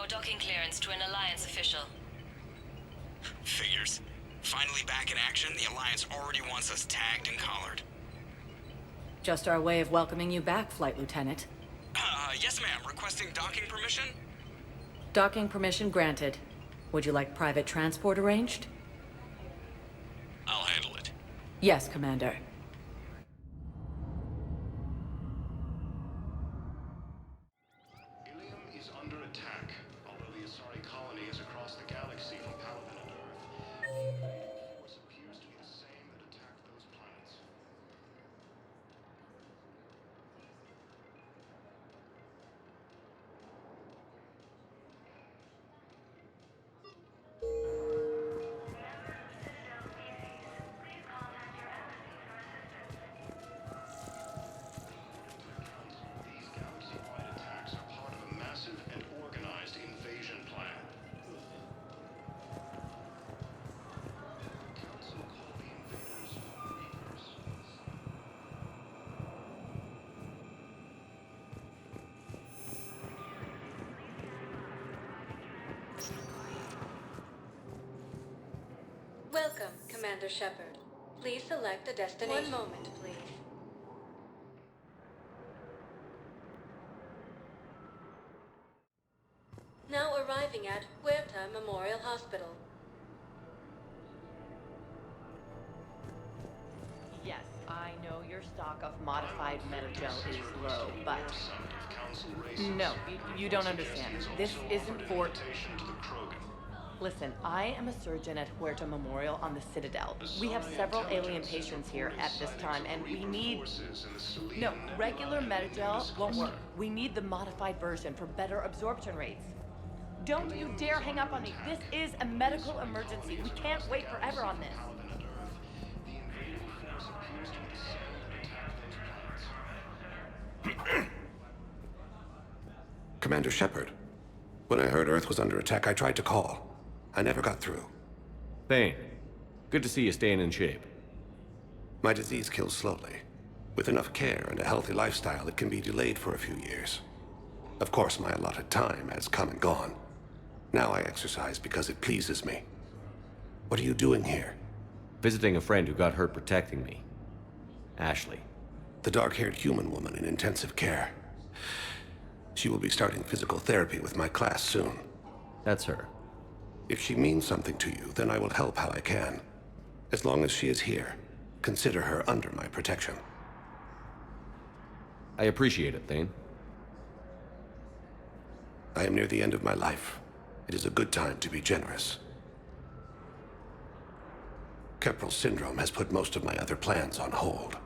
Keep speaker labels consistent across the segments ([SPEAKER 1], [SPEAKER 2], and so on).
[SPEAKER 1] your docking clearance to an Alliance official.
[SPEAKER 2] Figures. Finally back in action, the Alliance already wants us tagged and collared.
[SPEAKER 3] Just our way of welcoming you back, Flight Lieutenant.
[SPEAKER 2] Yes ma'am. Requesting docking permission?
[SPEAKER 3] Docking permission granted. Would you like private transport arranged?
[SPEAKER 2] I'll handle it.
[SPEAKER 3] Yes, Commander.
[SPEAKER 4] Is under attack, although the Asari colony is across the galaxy from Paladin and Earth. The force appears to be the same that attacked those planets. These galaxy-wide attacks are part of a massive and organized invasion plan. The Council called the invaders Reapers.
[SPEAKER 5] Welcome, Commander Shepard. Please select a destination. 1 moment, please. Now arriving at Huerta Memorial Hospital.
[SPEAKER 6] Yes, I know your stock of modified metagel is low, but... No, you don't understand. This isn't for... Listen, I am a surgeon at Huerta Memorial on the Citadel. We have several alien patients here at this time, and we need... No, regular metagel won't work. We need the modified version for better absorption rates. Don't you dare hang up on me. This is a medical emergency. We can't wait forever on this.
[SPEAKER 7] Commander Shepard, when I heard Earth was under attack, I tried to call. I never got through.
[SPEAKER 8] Thane, good to see you staying in shape.
[SPEAKER 7] My disease kills slowly. With enough care and a healthy lifestyle, it can be delayed for a few years. Of course, my allotted time has come and gone. Now I exercise because it pleases me. What are you doing here?
[SPEAKER 8] Visiting a friend who got hurt protecting me. Ashley.
[SPEAKER 7] The dark-haired human woman in intensive care. She will be starting physical therapy with my class soon.
[SPEAKER 8] That's her.
[SPEAKER 7] If she means something to you, then I will help how I can. As long as she is here, consider her under my protection.
[SPEAKER 8] I appreciate it, Thane.
[SPEAKER 7] I am near the end of my life. It is a good time to be generous. Keppel syndrome has put most of my other plans on hold.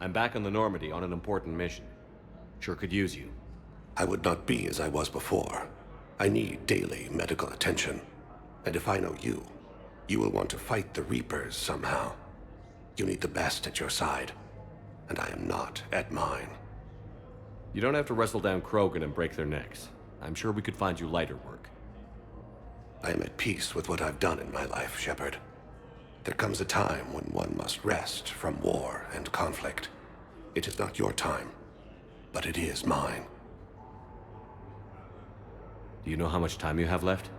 [SPEAKER 8] I'm back on the Normandy on an important mission. Sure could use you.
[SPEAKER 7] I would not be as I was before. I need daily medical attention. And if I know you, you will want to fight the Reapers somehow. You need the best at your side, and I am not at mine.
[SPEAKER 8] You don't have to wrestle down Krogan and break their necks. I'm sure we could find you lighter work.
[SPEAKER 7] I am at peace with what I've done in my life, Shepard. There comes a time when one must rest from war and conflict. It is not your time, but it is mine.
[SPEAKER 8] Do you know how much time you have left?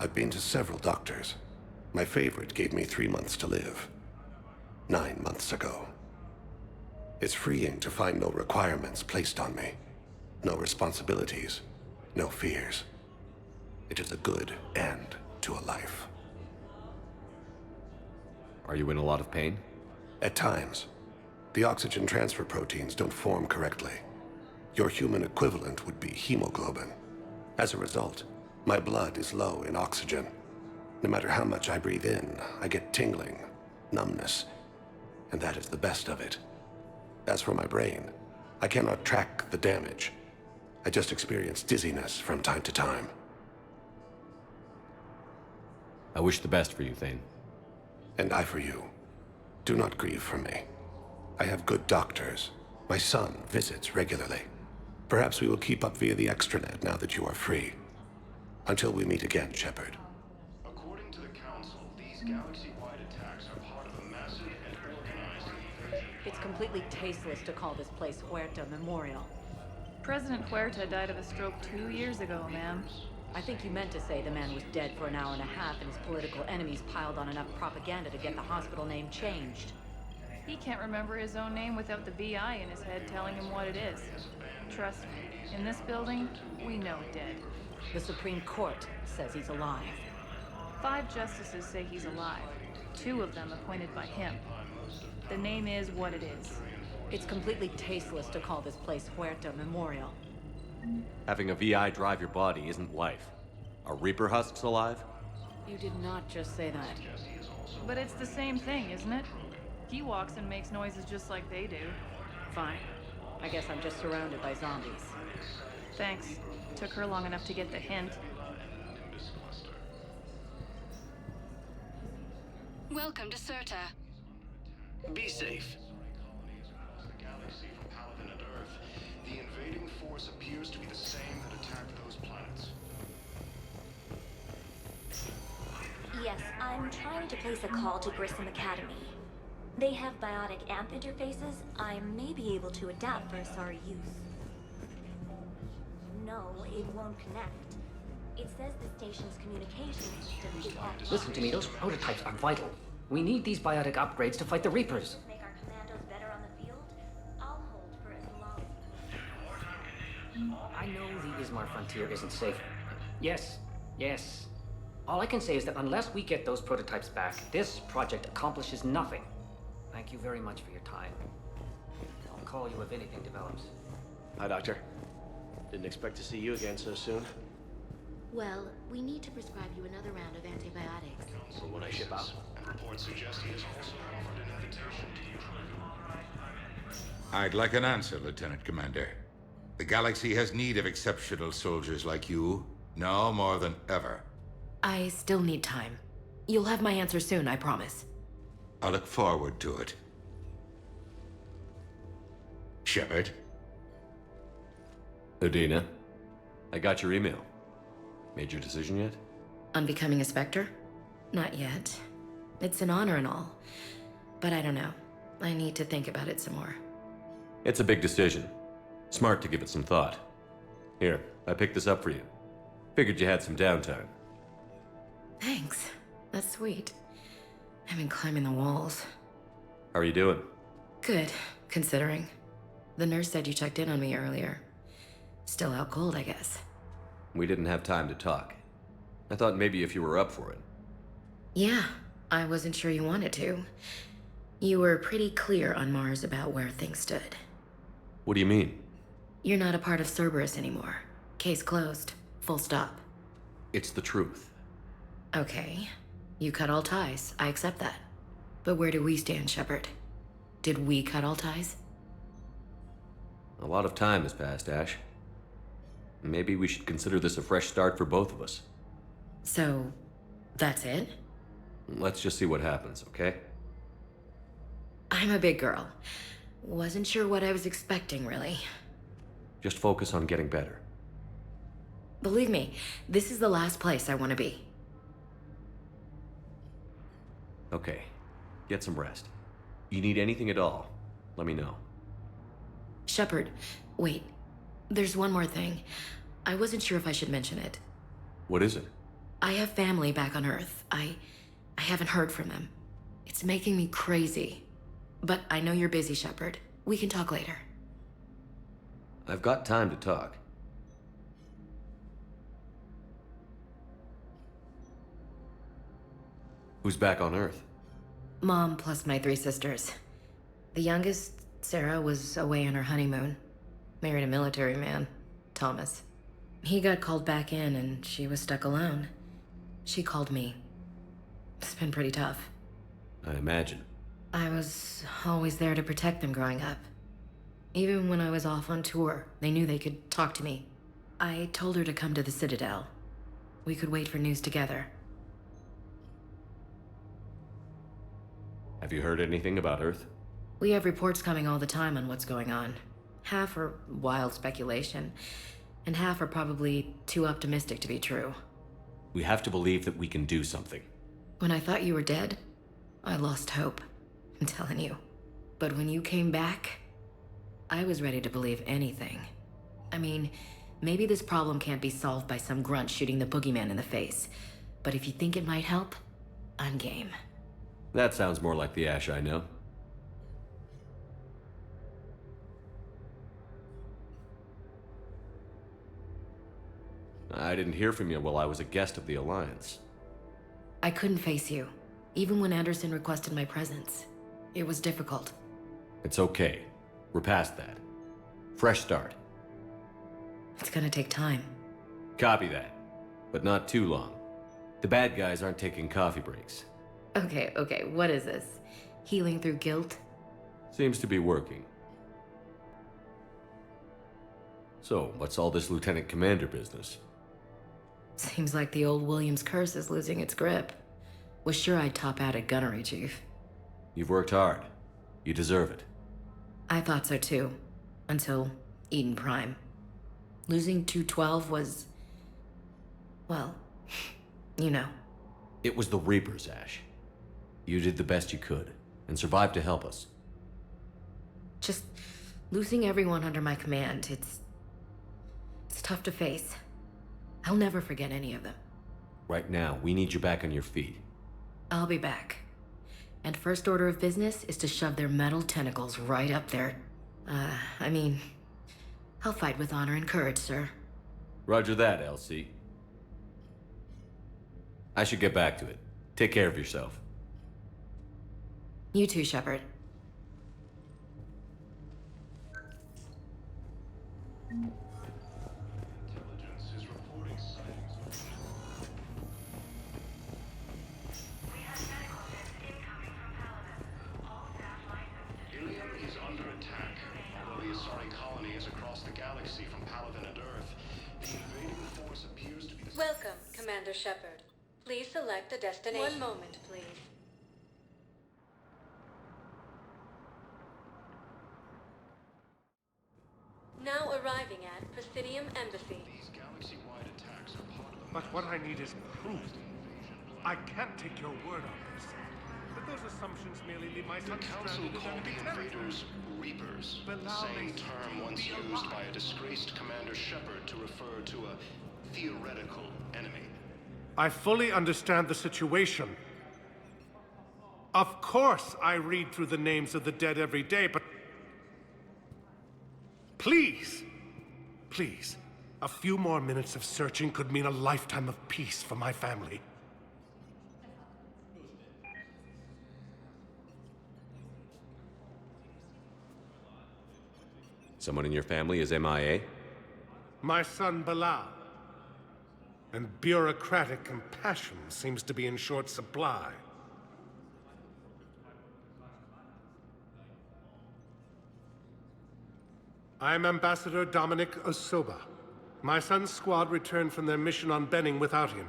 [SPEAKER 7] I've been to several doctors. My favorite gave me 3 months to live. 9 months ago. It's freeing to find no requirements placed on me. No responsibilities. No fears. It is a good end to a life.
[SPEAKER 8] Are you in a lot of pain?
[SPEAKER 7] At times. The oxygen transfer proteins don't form correctly. Your human equivalent would be hemoglobin. As a result, my blood is low in oxygen. No matter how much I breathe in, I get tingling, numbness, and that is the best of it. As for my brain, I cannot track the damage. I just experience dizziness from time to time.
[SPEAKER 8] I wish the best for you, Thane.
[SPEAKER 7] And I for you. Do not grieve for me. I have good doctors. My son visits regularly. Perhaps we will keep up via the extranet now that you are free. Until we meet again, Shepard.
[SPEAKER 4] According to the Council, these galaxy-wide attacks are part of a massive and
[SPEAKER 3] completely tasteless to call this place Huerta Memorial.
[SPEAKER 9] President Huerta died of a stroke 2 years ago, ma'am.
[SPEAKER 3] I think you meant to say the man was dead for an hour and a half and his political enemies piled on enough propaganda to get the hospital name changed.
[SPEAKER 9] He can't remember his own name without the BI in his head telling him what it is. Trust me, in this building, we know dead.
[SPEAKER 3] The Supreme Court says he's alive.
[SPEAKER 9] 5 justices say he's alive. 2 of them appointed by him. The name is what it is.
[SPEAKER 3] It's completely tasteless to call this place Huerta Memorial.
[SPEAKER 8] Having a VI drive your body isn't life. Are Reaper husks alive?
[SPEAKER 3] You did not just say that.
[SPEAKER 9] But it's the same thing, isn't it? He walks and makes noises just like they do.
[SPEAKER 3] Fine. I guess I'm just surrounded by zombies.
[SPEAKER 9] Thanks. Took her long enough to get the hint.
[SPEAKER 1] Welcome to Serta.
[SPEAKER 10] Be safe.
[SPEAKER 4] Colonies across the galaxy from Paladin and Earth. The invading force appears to be the same that attacked those planets.
[SPEAKER 11] Yes, I'm trying to place a call to Grissom Academy. They have biotic amp interfaces. I may be able to adapt for Asari use. No, it won't connect. It says the station's communication system is offline.
[SPEAKER 12] Listen to me, those prototypes are vital. We need these biotic upgrades to fight the Reapers.
[SPEAKER 11] Make our commandos better on the field? I'll hold for as long as you need.
[SPEAKER 12] I know the Ismar frontier isn't safe. Yes. All I can say is that unless we get those prototypes back, this project accomplishes nothing. Thank you very much for your time. I'll call you if anything develops.
[SPEAKER 10] Hi, Doctor. Didn't expect to see you again so soon.
[SPEAKER 13] Well, we need to prescribe you another round of antibiotics.
[SPEAKER 10] For when I ship out.
[SPEAKER 4] And reports suggest he has also offered an invitation to the Krogan.
[SPEAKER 14] I'd like an answer, Lieutenant Commander. The galaxy has need of exceptional soldiers like you, now more than ever.
[SPEAKER 13] I still need time. You'll have my answer soon, I promise.
[SPEAKER 14] I look forward to it. Shepard?
[SPEAKER 8] Udina, I got your email. Made your decision yet?
[SPEAKER 13] On becoming a Spectre? Not yet. It's an honor and all. But I don't know. I need to think about it some more.
[SPEAKER 8] It's a big decision. Smart to give it some thought. Here, I picked this up for you. Figured you had some downtime.
[SPEAKER 13] Thanks. That's sweet. I've been climbing the walls.
[SPEAKER 8] How are you doing?
[SPEAKER 13] Good, considering. The nurse said you checked in on me earlier. Still out cold, I guess.
[SPEAKER 8] We didn't have time to talk. I thought maybe if you were up for it.
[SPEAKER 13] Yeah, I wasn't sure you wanted to. You were pretty clear on Mars about where things stood.
[SPEAKER 8] What do you mean?
[SPEAKER 13] You're not a part of Cerberus anymore. Case closed. Full stop.
[SPEAKER 8] It's the truth.
[SPEAKER 13] Okay. You cut all ties. I accept that. But where do we stand, Shepard? Did we cut all ties?
[SPEAKER 8] A lot of time has passed, Ash. Maybe we should consider this a fresh start for both of us.
[SPEAKER 13] So, that's it?
[SPEAKER 8] Let's just see what happens, okay?
[SPEAKER 13] I'm a big girl. Wasn't sure what I was expecting, really.
[SPEAKER 8] Just focus on getting better.
[SPEAKER 13] Believe me, this is the last place I want to be.
[SPEAKER 8] Okay, get some rest. You need anything at all, let me know.
[SPEAKER 13] Shepard, wait. There's one more thing. I wasn't sure if I should mention it.
[SPEAKER 8] What is it?
[SPEAKER 13] I have family back on Earth. I haven't heard from them. It's making me crazy. But I know you're busy, Shepard. We can talk later.
[SPEAKER 8] I've got time to talk. Who's back on Earth?
[SPEAKER 13] Mom plus my 3 sisters. The youngest, Sarah, was away on her honeymoon. Married a military man, Thomas. He got called back in and she was stuck alone. She called me. It's been pretty tough.
[SPEAKER 8] I imagine.
[SPEAKER 13] I was always there to protect them growing up. Even when I was off on tour, they knew they could talk to me. I told her to come to the Citadel. We could wait for news together.
[SPEAKER 8] Have you heard anything about Earth?
[SPEAKER 13] We have reports coming all the time on what's going on. Half are wild speculation, and half are probably too optimistic to be true.
[SPEAKER 8] We have to believe that we can do something.
[SPEAKER 13] When I thought you were dead, I lost hope. I'm telling you. But when you came back, I was ready to believe anything. I mean, maybe this problem can't be solved by some grunt shooting the boogeyman in the face. But if you think it might help, I'm game.
[SPEAKER 8] That sounds more like the Ash I know. I didn't hear from you while I was a guest of the Alliance.
[SPEAKER 13] I couldn't face you, even when Anderson requested my presence. It was difficult.
[SPEAKER 8] It's okay. We're past that. Fresh start.
[SPEAKER 13] It's gonna take time.
[SPEAKER 8] Copy that. But not too long. The bad guys aren't taking coffee breaks.
[SPEAKER 13] Okay, what is this? Healing through guilt?
[SPEAKER 8] Seems to be working. So, what's all this Lieutenant Commander business?
[SPEAKER 13] Seems like the old Williams curse is losing its grip. Was sure I'd top out at gunnery, Chief.
[SPEAKER 8] You've worked hard. You deserve it.
[SPEAKER 13] I thought so too. Until Eden Prime. Losing 212 was... well, you know.
[SPEAKER 8] It was the Reapers, Ash. You did the best you could, and survived to help us.
[SPEAKER 13] Just losing everyone under my command, it's tough to face. I'll never forget any of them.
[SPEAKER 8] Right now, we need you back on your feet.
[SPEAKER 13] I'll be back. And first order of business is to shove their metal tentacles right up there. I mean, I'll fight with honor and courage, sir.
[SPEAKER 8] Roger that, LC. I should get back to it. Take care of yourself.
[SPEAKER 13] You too, Shepard.
[SPEAKER 4] Intelligence is reporting sightings.
[SPEAKER 1] We have medical ships incoming from Paladin. All staff licensed.
[SPEAKER 4] Ilium is under attack. Although the Asari colony is across the galaxy from Paladin and Earth, the invading force appears to be the...
[SPEAKER 5] Welcome, Commander Shepard. Please select a destination. One moment, please. Now arriving at Presidium Embassy.
[SPEAKER 4] These galaxy-wide attacks are part of a...
[SPEAKER 15] But what I need is proof. I can't take your word on this. But those assumptions merely leave my son
[SPEAKER 4] The Council
[SPEAKER 15] stranded in
[SPEAKER 4] called the
[SPEAKER 15] enemy territory.
[SPEAKER 4] invaders Reapers,
[SPEAKER 15] But
[SPEAKER 4] the
[SPEAKER 15] now
[SPEAKER 4] same
[SPEAKER 15] they
[SPEAKER 4] term
[SPEAKER 15] seem to
[SPEAKER 4] once
[SPEAKER 15] be
[SPEAKER 4] used
[SPEAKER 15] alive.
[SPEAKER 4] by a disgraced Commander Shepard to refer to a theoretical enemy.
[SPEAKER 15] I fully understand the situation. Of course I read through the names of the dead every day, but... Please, a few more minutes of searching could mean a lifetime of peace for my family.
[SPEAKER 8] Someone in your family is MIA?
[SPEAKER 15] My son Bilal. And bureaucratic compassion seems to be in short supply. I'm Ambassador Dominic Osoba. My son's squad returned from their mission on Benning without him.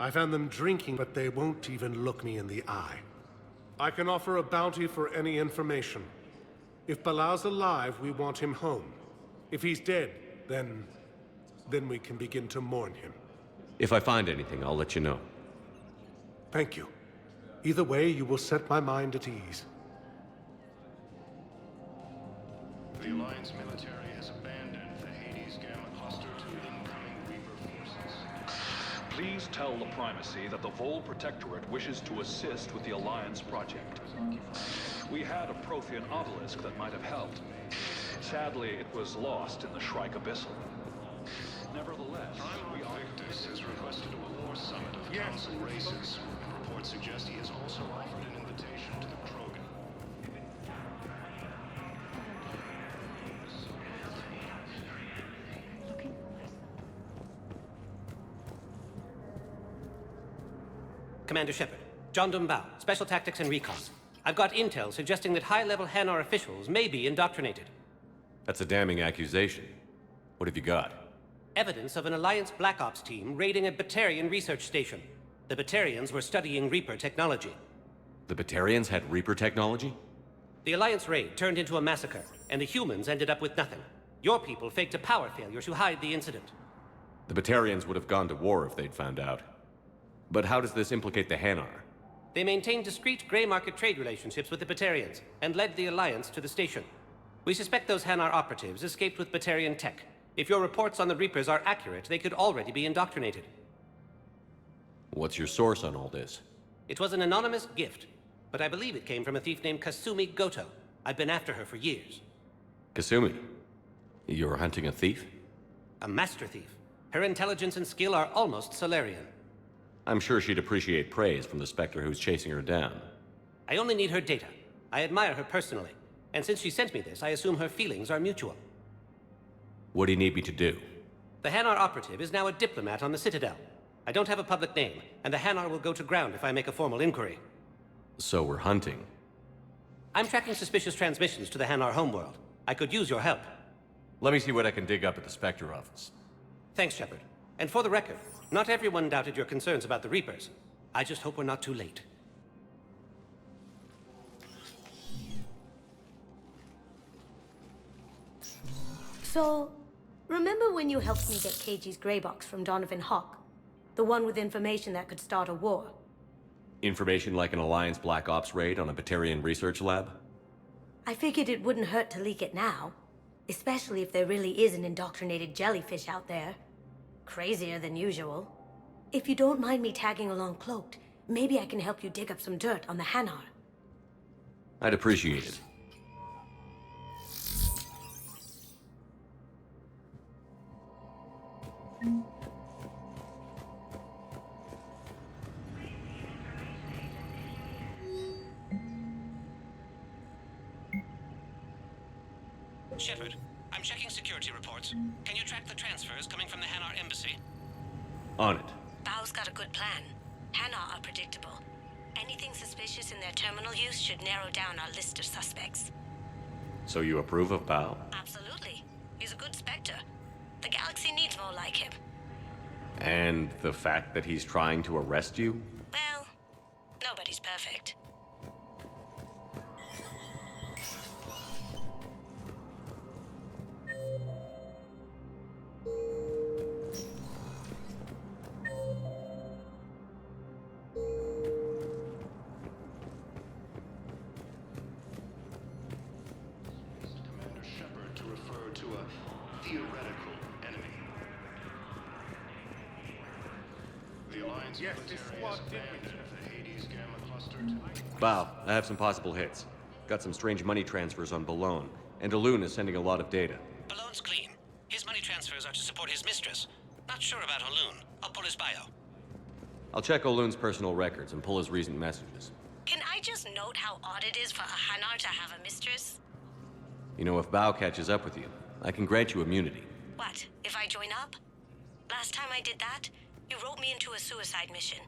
[SPEAKER 15] I found them drinking, but they won't even look me in the eye. I can offer a bounty for any information. If Bilal's alive, we want him home. If he's dead, then we can begin to mourn him.
[SPEAKER 8] If I find anything, I'll let you know.
[SPEAKER 15] Thank you. Either way, you will set my mind at ease.
[SPEAKER 4] The Alliance military has abandoned the Hades Gamma cluster to incoming Reaper forces.
[SPEAKER 16] Please tell the Primacy that the Vol Protectorate wishes to assist with the Alliance project. We had a Prothean obelisk that might have helped. Sadly, it was lost in the Shrike Abyssal. Nevertheless,
[SPEAKER 4] Victus has requested a war summit of Council races. Reports suggest he has also offered an invitation to the Krogan.
[SPEAKER 17] Commander Shepard, John Dumbao, Special Tactics and Recon. I've got intel suggesting that high-level Hanar officials may be indoctrinated.
[SPEAKER 8] That's a damning accusation. What have you got?
[SPEAKER 17] Evidence of an Alliance Black Ops team raiding a Batarian research station. The Batarians were studying Reaper technology.
[SPEAKER 8] The Batarians had Reaper technology?
[SPEAKER 17] The Alliance raid turned into a massacre, and the humans ended up with nothing. Your people faked a power failure to hide the incident.
[SPEAKER 8] The Batarians would have gone to war if they'd found out. But how does this implicate the Hanar?
[SPEAKER 17] They maintained discreet gray market trade relationships with the Batarians and led the Alliance to the station. We suspect those Hanar operatives escaped with Batarian tech. If your reports on the Reapers are accurate, they could already be indoctrinated.
[SPEAKER 8] What's your source on all this?
[SPEAKER 17] It was an anonymous gift, but I believe it came from a thief named Kasumi Goto. I've been after her for years.
[SPEAKER 8] Kasumi? You're hunting a thief?
[SPEAKER 17] A master thief. Her intelligence and skill are almost Solarian.
[SPEAKER 8] I'm sure she'd appreciate praise from the Spectre who's chasing her down.
[SPEAKER 17] I only need her data. I admire her personally. And since she sent me this, I assume her feelings are mutual.
[SPEAKER 8] What do you need me to do?
[SPEAKER 17] The Hanar operative is now a diplomat on the Citadel. I don't have a public name, and the Hanar will go to ground if I make a formal inquiry.
[SPEAKER 8] So we're hunting.
[SPEAKER 17] I'm tracking suspicious transmissions to the Hanar homeworld. I could use your help.
[SPEAKER 8] Let me see what I can dig up at the Spectre office.
[SPEAKER 17] Thanks, Shepard. And for the record, not everyone doubted your concerns about the Reapers. I just hope we're not too late.
[SPEAKER 18] So, remember when you helped me get KG's grey box from Donovan Hawk? The one with information that could start a war?
[SPEAKER 8] Information like an Alliance Black Ops raid on a Batarian research lab?
[SPEAKER 18] I figured it wouldn't hurt to leak it now. Especially if there really is an indoctrinated jellyfish out there. Crazier than usual. If you don't mind me tagging along cloaked, maybe I can help you dig up some dirt on the Hanar.
[SPEAKER 8] I'd appreciate it.
[SPEAKER 17] Shepard, I'm checking security reports. Can you track the transfers coming from the Hanar embassy?
[SPEAKER 8] On it.
[SPEAKER 18] Bao's got a good plan. Hanar are predictable. Anything suspicious in their terminal use should narrow down our list of suspects.
[SPEAKER 8] So you approve of Bao?
[SPEAKER 18] Absolutely. He's a good Spectre. The galaxy needs more like him.
[SPEAKER 8] And the fact that he's trying to arrest you?
[SPEAKER 18] Well, nobody's perfect.
[SPEAKER 4] Commander Shepard to refer to a theoretical enemy. The Alliance military has abandoned the Hades Gamma Cluster to...
[SPEAKER 8] Bao, I have some possible hits. Got some strange money transfers on Balone, and Alun is sending a lot of data.
[SPEAKER 17] Balone's clean. His money transfers are to support his mistress. Not sure about Alun. I'll pull his bio.
[SPEAKER 8] I'll check Olun's personal records and pull his recent messages.
[SPEAKER 18] Can I just note how odd it is for a Hanar to have a mistress?
[SPEAKER 8] You know, if Bao catches up with you, I can grant you immunity.
[SPEAKER 18] What, if I join up? Last time I did that, you wrote me into a suicide mission.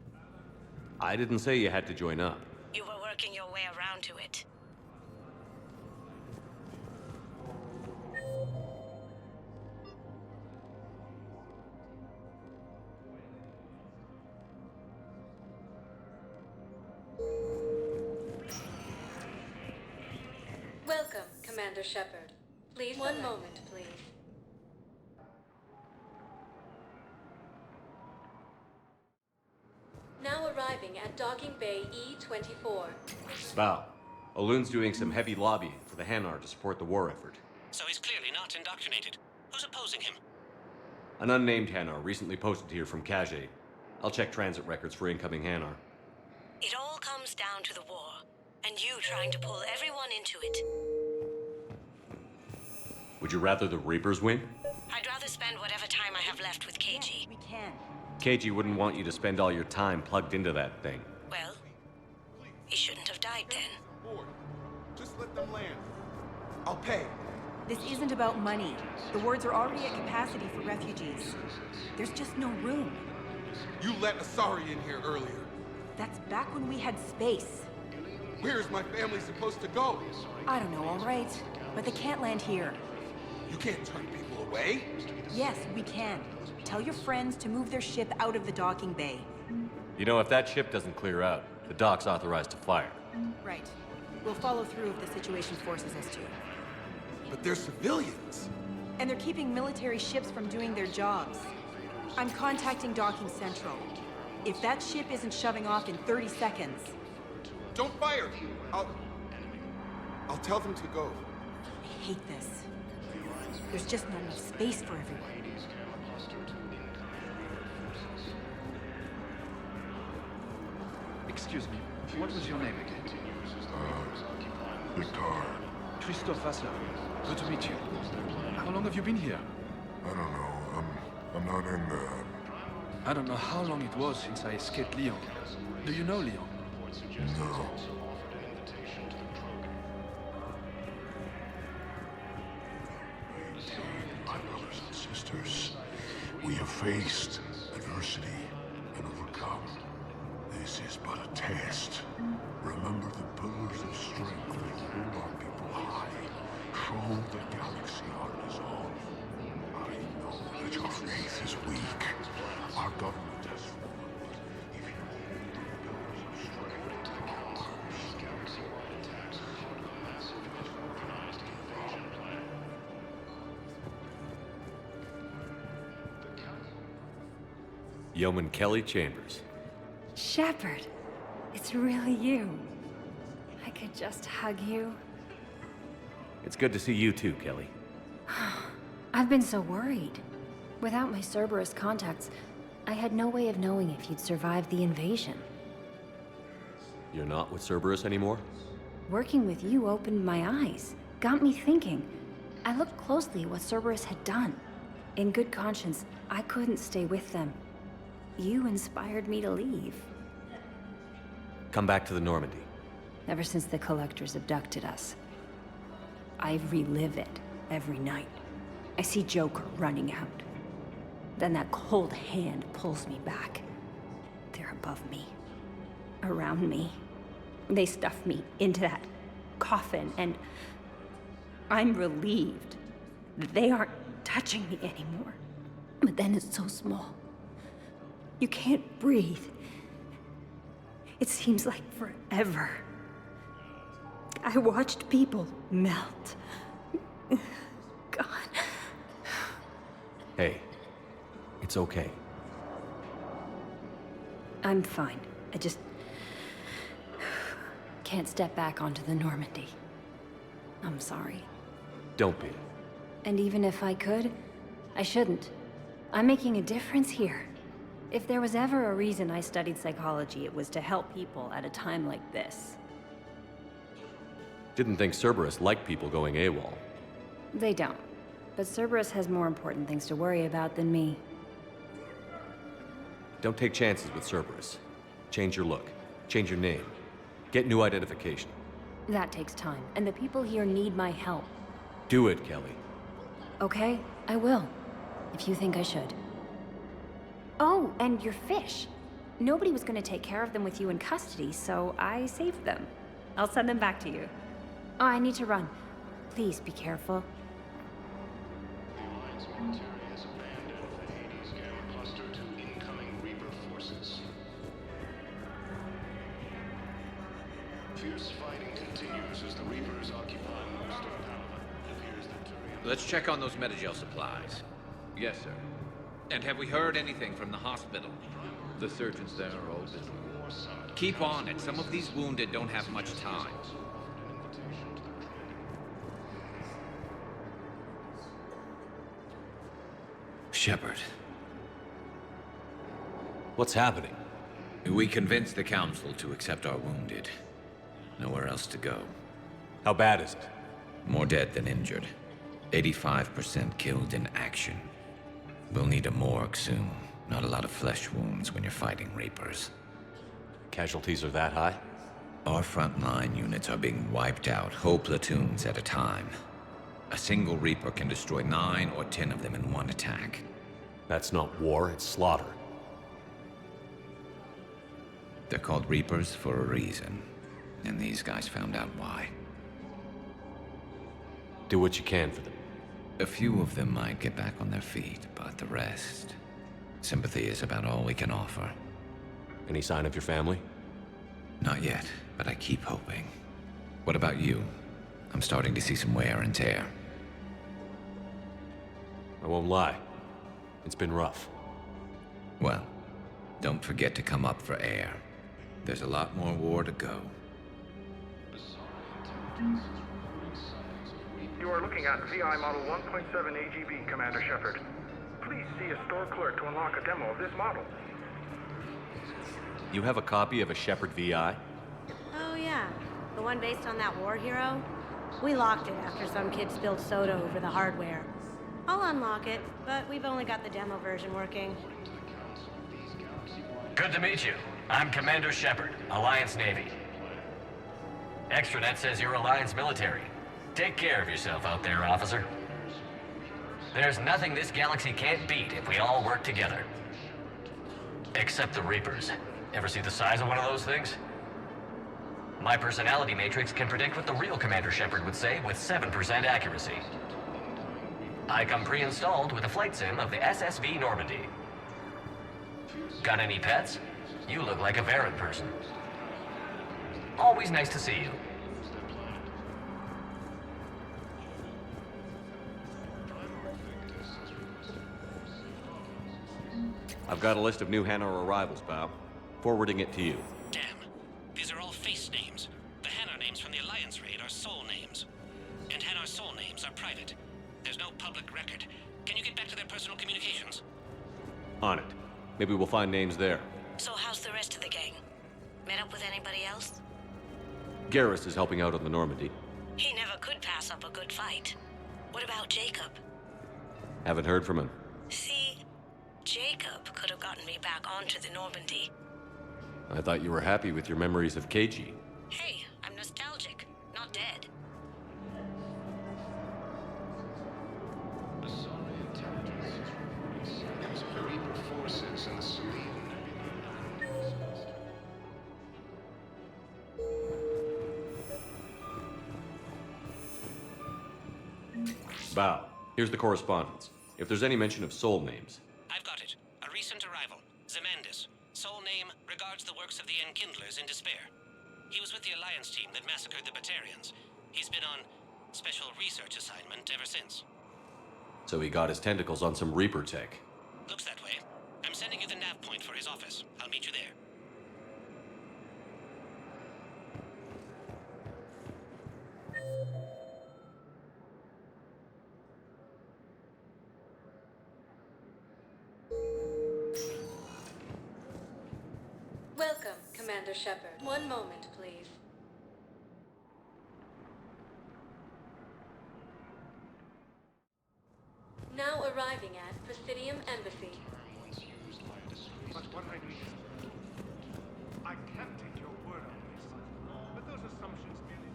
[SPEAKER 8] I didn't say you had to join up.
[SPEAKER 18] You were working your way around to it.
[SPEAKER 5] Welcome, Commander Shepard. Please, one moment, please. Now arriving at Docking Bay E-24.
[SPEAKER 8] Bao, Olun's doing some heavy lobbying for the Hanar to support the war effort.
[SPEAKER 17] So he's clearly not indoctrinated. Who's opposing him?
[SPEAKER 8] An unnamed Hanar recently posted here from Kirrahe. I'll check transit records for incoming Hanar.
[SPEAKER 18] It all comes down to the war, and you trying to pull everyone into it.
[SPEAKER 8] Would you rather the Reapers win?
[SPEAKER 18] I'd rather spend whatever time I have left with KG.
[SPEAKER 3] We can.
[SPEAKER 8] KG wouldn't want you to spend all your time plugged into that thing.
[SPEAKER 18] Well, he shouldn't have died then.
[SPEAKER 19] Just let them land. I'll pay.
[SPEAKER 20] This isn't about money. The wards are already at capacity for refugees. There's just no room.
[SPEAKER 19] You let Asari in here earlier.
[SPEAKER 20] That's back when we had space.
[SPEAKER 19] Where is my family supposed to go?
[SPEAKER 20] I don't know, all right. But they can't land here.
[SPEAKER 19] You can't turn people away.
[SPEAKER 20] Yes, we can. Tell your friends to move their ship out of the docking bay.
[SPEAKER 8] You know, if that ship doesn't clear out, the dock's authorized to fire.
[SPEAKER 20] Right. We'll follow through if the situation forces us to.
[SPEAKER 19] But they're civilians.
[SPEAKER 20] And they're keeping military ships from doing their jobs. I'm contacting Docking Central. If that ship isn't shoving off in 30 seconds,
[SPEAKER 19] Don't fire! I'll tell them to go.
[SPEAKER 20] I hate this. There's just not enough space for everyone.
[SPEAKER 16] Excuse me, what was your name again?
[SPEAKER 21] Victor.
[SPEAKER 16] Christophe Vassler. Good to meet you. How long have you been here?
[SPEAKER 21] I don't know. I'm not in the...
[SPEAKER 16] I don't know how long it was since I escaped Lyon. Do you know Lyon?
[SPEAKER 21] No. My brothers and sisters, we have faced adversity and overcome. This is but a test. Remember the pillars of strength that hold our people high. Show the galaxy our resolve. I know that your faith is weak. Our government has fallen. If you hold the pillars of strength, the galaxy-wide attacks are part of a massive organized invasion plan.
[SPEAKER 8] Yeoman Kelly Chambers.
[SPEAKER 22] Shepard, it's really you. I could just hug you.
[SPEAKER 8] It's good to see you too, Kelly.
[SPEAKER 22] I've been so worried. Without my Cerberus contacts, I had no way of knowing if you'd survived the invasion.
[SPEAKER 8] You're not with Cerberus anymore?
[SPEAKER 22] Working with you opened my eyes, got me thinking. I looked closely at what Cerberus had done. In good conscience, I couldn't stay with them. You inspired me to leave.
[SPEAKER 8] Come back to the Normandy.
[SPEAKER 22] Ever since the Collectors abducted us, I relive it every night. I see Joker running out. Then that cold hand pulls me back. They're above me, around me. They stuff me into that coffin, and I'm relieved that they aren't touching me anymore. But then it's so small. You can't breathe. It seems like forever. I watched people melt. God.
[SPEAKER 8] Hey, it's okay.
[SPEAKER 22] I'm fine. I just can't step back onto the Normandy. I'm sorry.
[SPEAKER 8] Don't be.
[SPEAKER 22] And even if I could, I shouldn't. I'm making a difference here. If there was ever a reason I studied psychology, it was to help people at a time like this.
[SPEAKER 8] Didn't think Cerberus liked people going AWOL.
[SPEAKER 22] They don't. But Cerberus has more important things to worry about than me.
[SPEAKER 8] Don't take chances with Cerberus. Change your look. Change your name. Get new identification.
[SPEAKER 22] That takes time, and the people here need my help.
[SPEAKER 8] Do it, Kelly.
[SPEAKER 22] Okay, I will. If you think I should. Oh, and your fish. Nobody was going to take care of them with you in custody, so I saved them. I'll send them back to you. Oh, I need to run. Please be careful.
[SPEAKER 4] The Alliance military has abandoned the Hades Gamma cluster to incoming Reaper forces. Fierce fighting continues as the Reapers occupy most of Palaven. It appears that Turian...
[SPEAKER 23] Let's check on those Metagel supplies. Yes, sir. And have we heard anything from the hospital? The surgeons there are all busy. Keep on it. Some of these wounded don't have much time. Shepard.
[SPEAKER 8] What's happening?
[SPEAKER 23] We convinced the Council to accept our wounded. Nowhere else to go.
[SPEAKER 8] How bad is it?
[SPEAKER 23] More dead than injured. 85% killed in action. We'll need a morgue soon. Not a lot of flesh wounds when you're fighting Reapers.
[SPEAKER 8] Casualties are that high?
[SPEAKER 23] Our frontline units are being wiped out, whole platoons at a time. A single Reaper can destroy 9 or 10 of them in one attack.
[SPEAKER 8] That's not war, it's slaughter.
[SPEAKER 23] They're called Reapers for a reason. And these guys found out why.
[SPEAKER 8] Do what you can for them.
[SPEAKER 23] A few of them might get back on their feet, but the rest... Sympathy is about all we can offer.
[SPEAKER 8] Any sign of your family?
[SPEAKER 23] Not yet, but I keep hoping. What about you? I'm starting to see some wear and tear.
[SPEAKER 8] I won't lie. It's been rough.
[SPEAKER 23] Well, don't forget to come up for air. There's a lot more war to go.
[SPEAKER 2] You are looking at VI Model 1.7 AGB, Commander Shepard. Please see a store clerk to unlock a demo of this model.
[SPEAKER 8] You have a copy of a Shepard VI?
[SPEAKER 18] Oh yeah, the one based on that war hero? We locked it after some kid spilled soda over the hardware. I'll unlock it, but we've only got the demo version working.
[SPEAKER 6] Good to meet you. I'm Commander Shepard, Alliance Navy. Extranet says you're Alliance military. Take care of yourself out there, officer. There's nothing this galaxy can't beat if we all work together. Except the Reapers. Ever see the size of one of those things? My personality matrix can predict what the real Commander Shepard would say with 7% accuracy. I come pre-installed with a flight sim of the SSV Normandy. Got any pets? You look like a Varren person. Always nice to see you.
[SPEAKER 8] I've got a list of new Hanar arrivals, Bao. Forwarding it to you.
[SPEAKER 17] Damn. These are all face names. The Hanar names from the Alliance raid are soul names. And Hanar soul names are private. There's no public record. Can you get back to their personal communications?
[SPEAKER 8] On it. Maybe we'll find names there.
[SPEAKER 18] So how's the rest of the gang? Met up with anybody else?
[SPEAKER 8] Garrus is helping out on the Normandy.
[SPEAKER 18] He never could pass up a good fight. What about Jacob?
[SPEAKER 8] Haven't heard from him.
[SPEAKER 18] See, Jacob could have gotten me back onto the Normandy.
[SPEAKER 8] I thought you were happy with your memories of KG.
[SPEAKER 18] Hey, I'm nostalgic, not dead.
[SPEAKER 8] Bao, here's the correspondence. If there's any mention of soul names.
[SPEAKER 17] I've got it. A recent arrival. Zemandis. Soul name regards the works of the Enkindlers in despair. He was with the Alliance team that massacred the Batarians. He's been on special research assignment ever since.
[SPEAKER 8] So he got his tentacles on some Reaper tech.
[SPEAKER 17] Looks that way. I'm sending you the nav point for his office. I'll meet you there.
[SPEAKER 5] Welcome, Commander Shepard. One moment, please. Now arriving at Presidium Embassy.
[SPEAKER 15] But what I need is... I can't take your word on this. But those assumptions merely...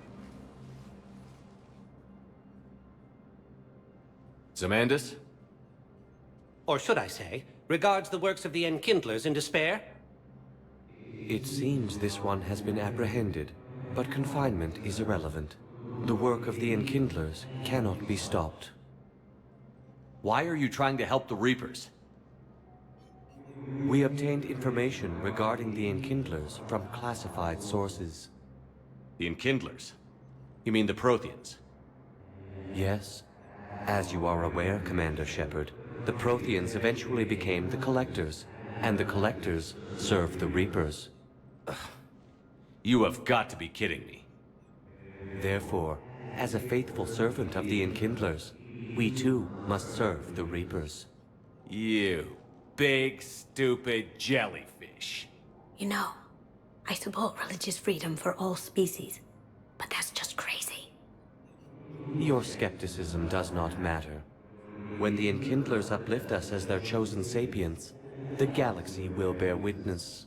[SPEAKER 8] Zemandis?
[SPEAKER 17] Or should I say, regards the works of the Enkindlers in despair?
[SPEAKER 7] It seems this one has been apprehended, but confinement is irrelevant. The work of the Enkindlers cannot be stopped.
[SPEAKER 8] Why are you trying to help the Reapers?
[SPEAKER 7] We obtained information regarding the Enkindlers from classified sources.
[SPEAKER 8] The Enkindlers? You mean the Protheans?
[SPEAKER 7] Yes. As you are aware, Commander Shepard, the Protheans eventually became the Collectors, and the Collectors served the Reapers.
[SPEAKER 8] You have got to be kidding me.
[SPEAKER 7] Therefore, as a faithful servant of the Enkindlers, we too must serve the Reapers.
[SPEAKER 8] You big, stupid jellyfish.
[SPEAKER 18] You know, I support religious freedom for all species, but that's just crazy.
[SPEAKER 7] Your skepticism does not matter. When the Enkindlers uplift us as their chosen sapients, the galaxy will bear witness.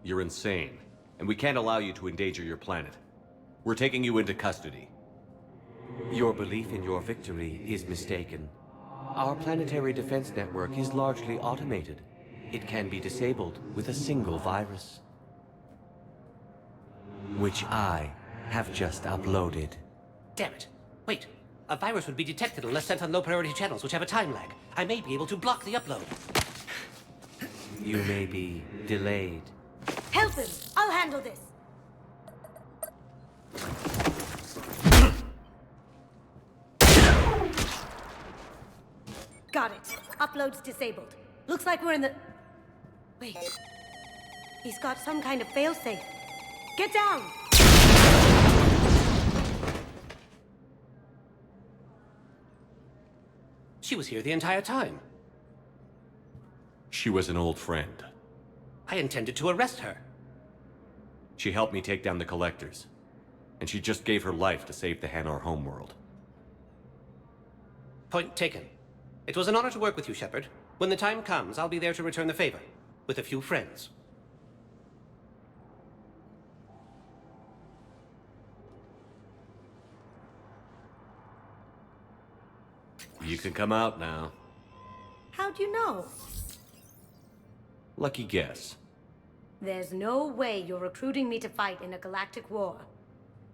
[SPEAKER 8] You're insane, and we can't allow you to endanger your planet. We're taking you into custody.
[SPEAKER 7] Your belief in your victory is mistaken. Our planetary defense network is largely automated. It can be disabled with a single virus, which I have just uploaded.
[SPEAKER 17] Damn it. Wait. A virus would be detected unless sent on low-priority channels, which have a time lag. I may be able to block the upload.
[SPEAKER 7] You may be delayed.
[SPEAKER 18] Help him! I'll handle this! Got it. Upload's disabled. Looks like we're in the... Wait. He's got some kind of failsafe. Get down!
[SPEAKER 17] She was here the entire time.
[SPEAKER 8] She was an old friend.
[SPEAKER 17] I intended to arrest her.
[SPEAKER 8] She helped me take down the Collectors. And she just gave her life to save the Hanar homeworld.
[SPEAKER 17] Point taken. It was an honor to work with you, Shepard. When the time comes, I'll be there to return the favor. With a few friends.
[SPEAKER 8] You can come out now.
[SPEAKER 18] How'd you know?
[SPEAKER 8] Lucky guess.
[SPEAKER 18] There's no way you're recruiting me to fight in a galactic war.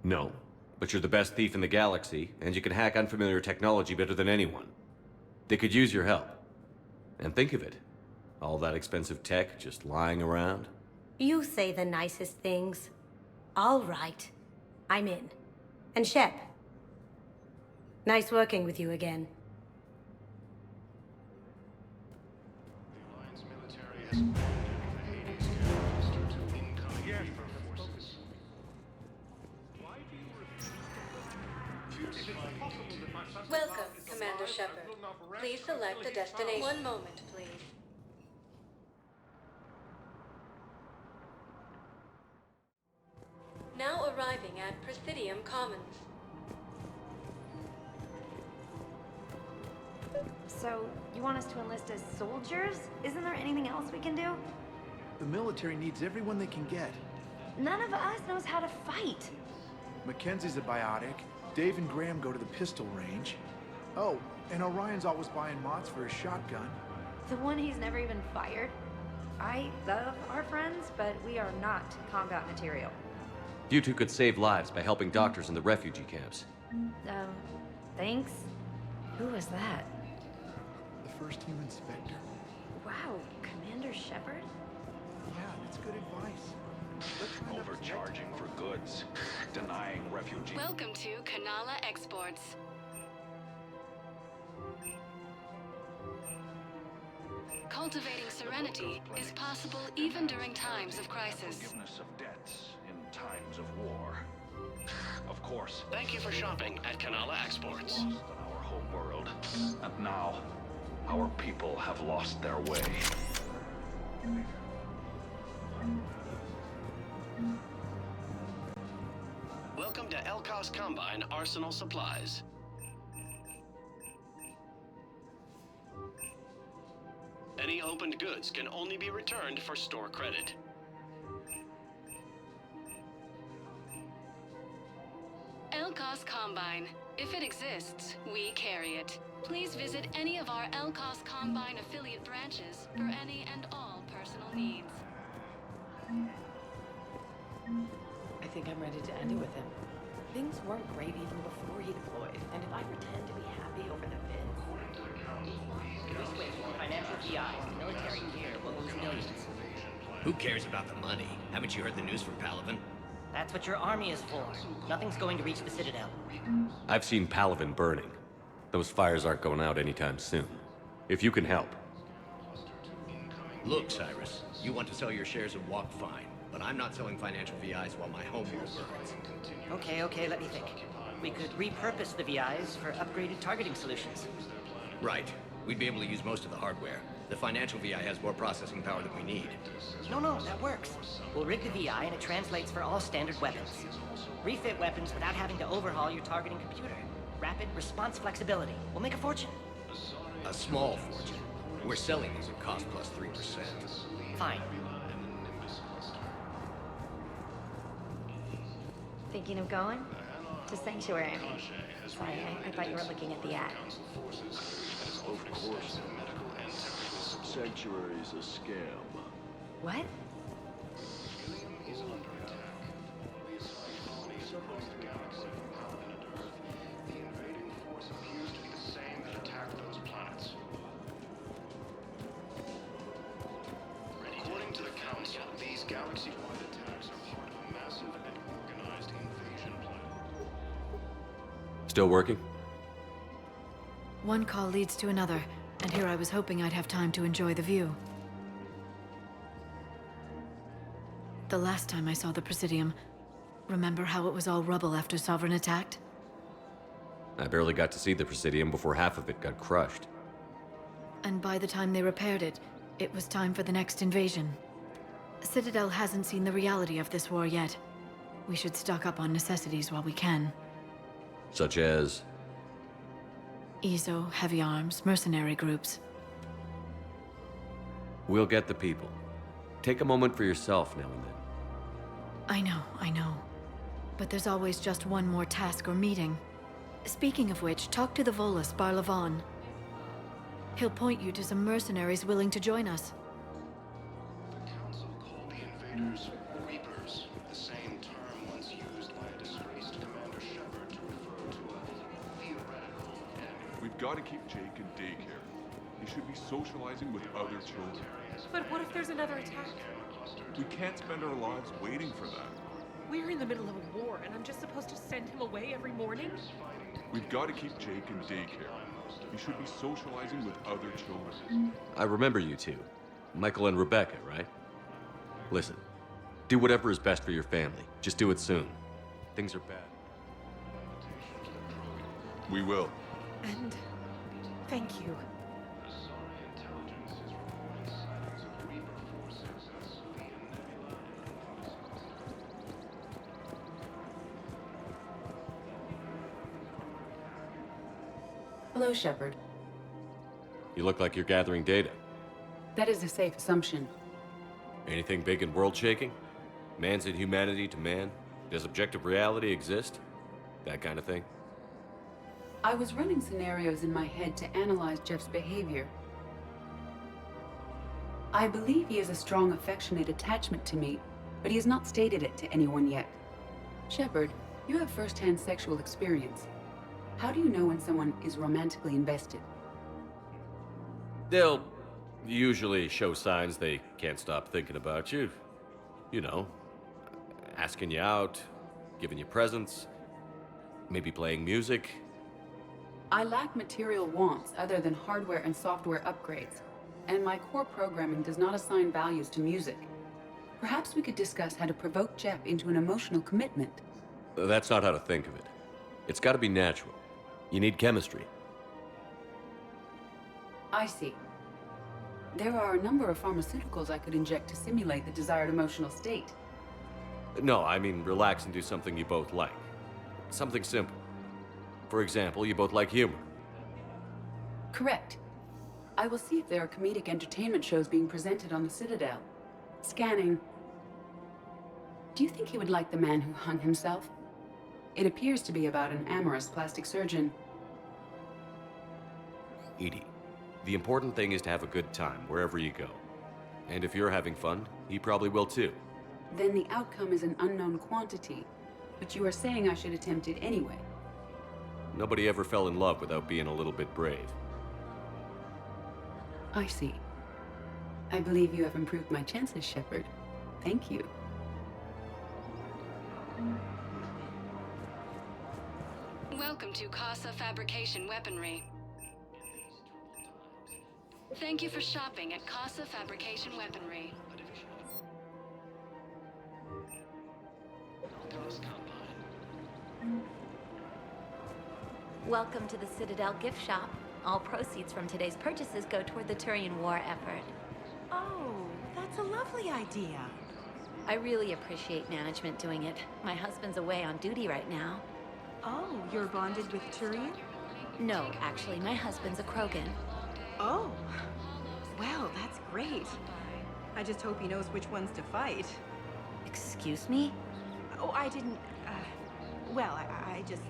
[SPEAKER 8] No, but you're the best thief in the galaxy, and you can hack unfamiliar technology better than anyone. They could use your help. And think of it. All that expensive tech just lying around.
[SPEAKER 18] You say the nicest things. All right. I'm in. And Shep. Nice working with you again.
[SPEAKER 5] Welcome, Commander Shepard. Please select a destination. One moment, please. Now arriving at Presidium Commons.
[SPEAKER 9] So, you want us to enlist as soldiers? Isn't there anything else we can do?
[SPEAKER 11] The military needs everyone they can get.
[SPEAKER 9] None of us knows how to fight.
[SPEAKER 11] Mackenzie's a biotic. Dave and Graham go to the pistol range. Oh, and Orion's always buying mods for his shotgun.
[SPEAKER 9] The one he's never even fired? I love our friends, but we are not combat material.
[SPEAKER 8] You two could save lives by helping doctors in the refugee camps.
[SPEAKER 9] Thanks. Who was that?
[SPEAKER 11] The first human Spectre.
[SPEAKER 9] Wow, Commander Shepard?
[SPEAKER 11] Yeah, that's good advice.
[SPEAKER 16] Overcharging for goods, denying refugees.
[SPEAKER 12] Welcome to Kanala Exports. Cultivating serenity is possible even during times of crisis.
[SPEAKER 16] Forgiveness of debts in times of war. Of course.
[SPEAKER 24] Thank you for shopping at Kanala Exports.
[SPEAKER 16] Lost in our home world. And now, our people have lost their way.
[SPEAKER 24] Welcome to LCOS Combine Arsenal Supplies. Any opened goods can only be returned for store credit.
[SPEAKER 12] LCOS Combine. If it exists, we carry it. Please visit any of our LCOS Combine affiliate branches for any and all personal needs.
[SPEAKER 3] I think I'm ready to end it with him. Things weren't great even before he deployed, and if I pretend to be happy over the bins...
[SPEAKER 25] We switch from financial VIs to military gear will lose millions.
[SPEAKER 24] Who cares about the money? Haven't you heard the news from Palaven?
[SPEAKER 25] That's what your army is for. Nothing's going to reach the Citadel.
[SPEAKER 8] I've seen Palaven burning. Those fires aren't going out anytime soon. If you can help.
[SPEAKER 24] Look, Cyrus, you want to sell your shares of WAP, fine. But I'm not selling financial VIs while my homeworld burns.
[SPEAKER 25] Okay, let me think. We could repurpose the VIs for upgraded targeting solutions.
[SPEAKER 24] Right. We'd be able to use most of the hardware. The financial VI has more processing power than we need.
[SPEAKER 25] No, that works. We'll rig the VI and it translates for all standard weapons. Refit weapons without having to overhaul your targeting computer. Rapid response flexibility. We'll make a fortune.
[SPEAKER 24] A small fortune. We're selling these at cost plus 3%.
[SPEAKER 25] Fine.
[SPEAKER 9] Thinking of going? To Sanctuary, I mean. Sorry, I thought you were looking at the ad.
[SPEAKER 16] Of course. Sanctuary's a scam.
[SPEAKER 9] What?
[SPEAKER 4] According to the Council, these galaxy-wide attacks are part of a massive and organized invasion plan.
[SPEAKER 8] Still working?
[SPEAKER 26] One call leads to another, and here I was hoping I'd have time to enjoy the view. The last time I saw the Presidium, remember how it was all rubble after Sovereign attacked?
[SPEAKER 8] I barely got to see the Presidium before half of it got crushed.
[SPEAKER 26] And by the time they repaired it, it was time for the next invasion. Citadel hasn't seen the reality of this war yet. We should stock up on necessities while we can.
[SPEAKER 8] Such as?
[SPEAKER 26] ESO, heavy arms, mercenary groups.
[SPEAKER 8] We'll get the people. Take a moment for yourself now and then.
[SPEAKER 26] I know. But there's always just one more task or meeting. Speaking of which, talk to the Volus, Barlavon. He'll point you to some mercenaries willing to join us.
[SPEAKER 4] The Council called the invaders Reapers, the same term once used by a disgraced Commander Shepard to refer to a theoretical enemy.
[SPEAKER 1] We've got to keep Jake in daycare. He should be socializing with other children.
[SPEAKER 10] But what if there's another attack?
[SPEAKER 1] We can't spend our lives waiting for that.
[SPEAKER 10] We're in the middle of a war, and I'm just supposed to send him away every morning?
[SPEAKER 1] We've got to keep Jake in daycare. He should be socializing with other children.
[SPEAKER 8] I remember you two. Michael and Rebecca, right? Listen, do whatever is best for your family. Just do it soon. Things are bad.
[SPEAKER 1] We will.
[SPEAKER 10] And thank you.
[SPEAKER 13] Hello, Shepard.
[SPEAKER 8] You look like you're gathering data.
[SPEAKER 13] That is a safe assumption.
[SPEAKER 8] Anything big and world-shaking? Man's inhumanity to man? Does objective reality exist? That kind of thing?
[SPEAKER 13] I was running scenarios in my head to analyze Jeff's behavior. I believe he has a strong affectionate attachment to me, but he has not stated it to anyone yet. Shepard, you have first-hand sexual experience. How do you know when someone is romantically invested?
[SPEAKER 8] They'll usually show signs they can't stop thinking about you. You know, asking you out, giving you presents, maybe playing music.
[SPEAKER 13] I lack material wants other than hardware and software upgrades, and my core programming does not assign values to music. Perhaps we could discuss how to provoke Jeff into an emotional commitment.
[SPEAKER 8] That's not how to think of it. It's got to be natural. You need chemistry.
[SPEAKER 13] I see. There are a number of pharmaceuticals I could inject to simulate the desired emotional state.
[SPEAKER 8] No, I mean relax and do something you both like. Something simple. For example, you both like humor.
[SPEAKER 13] Correct. I will see if there are comedic entertainment shows being presented on the Citadel. Scanning. Do you think he would like The Man Who Hung Himself? It appears to be about an amorous plastic surgeon.
[SPEAKER 8] Edie, the important thing is to have a good time wherever you go. And if you're having fun, he probably will too.
[SPEAKER 13] Then the outcome is an unknown quantity, but you are saying I should attempt it anyway.
[SPEAKER 8] Nobody ever fell in love without being a little bit brave.
[SPEAKER 13] I see. I believe you have improved my chances, Shepard. Thank you.
[SPEAKER 12] Welcome to CASA Fabrication Weaponry. Thank you for shopping at CASA Fabrication Weaponry.
[SPEAKER 14] Welcome to the Citadel gift shop. All proceeds from today's purchases go toward the Turian war effort.
[SPEAKER 10] Oh, that's a lovely idea.
[SPEAKER 14] I really appreciate management doing it. My husband's away on duty right now.
[SPEAKER 10] Oh, you're bonded with Turian?
[SPEAKER 14] No, actually, my husband's a Krogan.
[SPEAKER 10] Oh, well, that's great. I just hope he knows which ones to fight.
[SPEAKER 14] Excuse me?
[SPEAKER 10] Oh, I didn't, well, I just...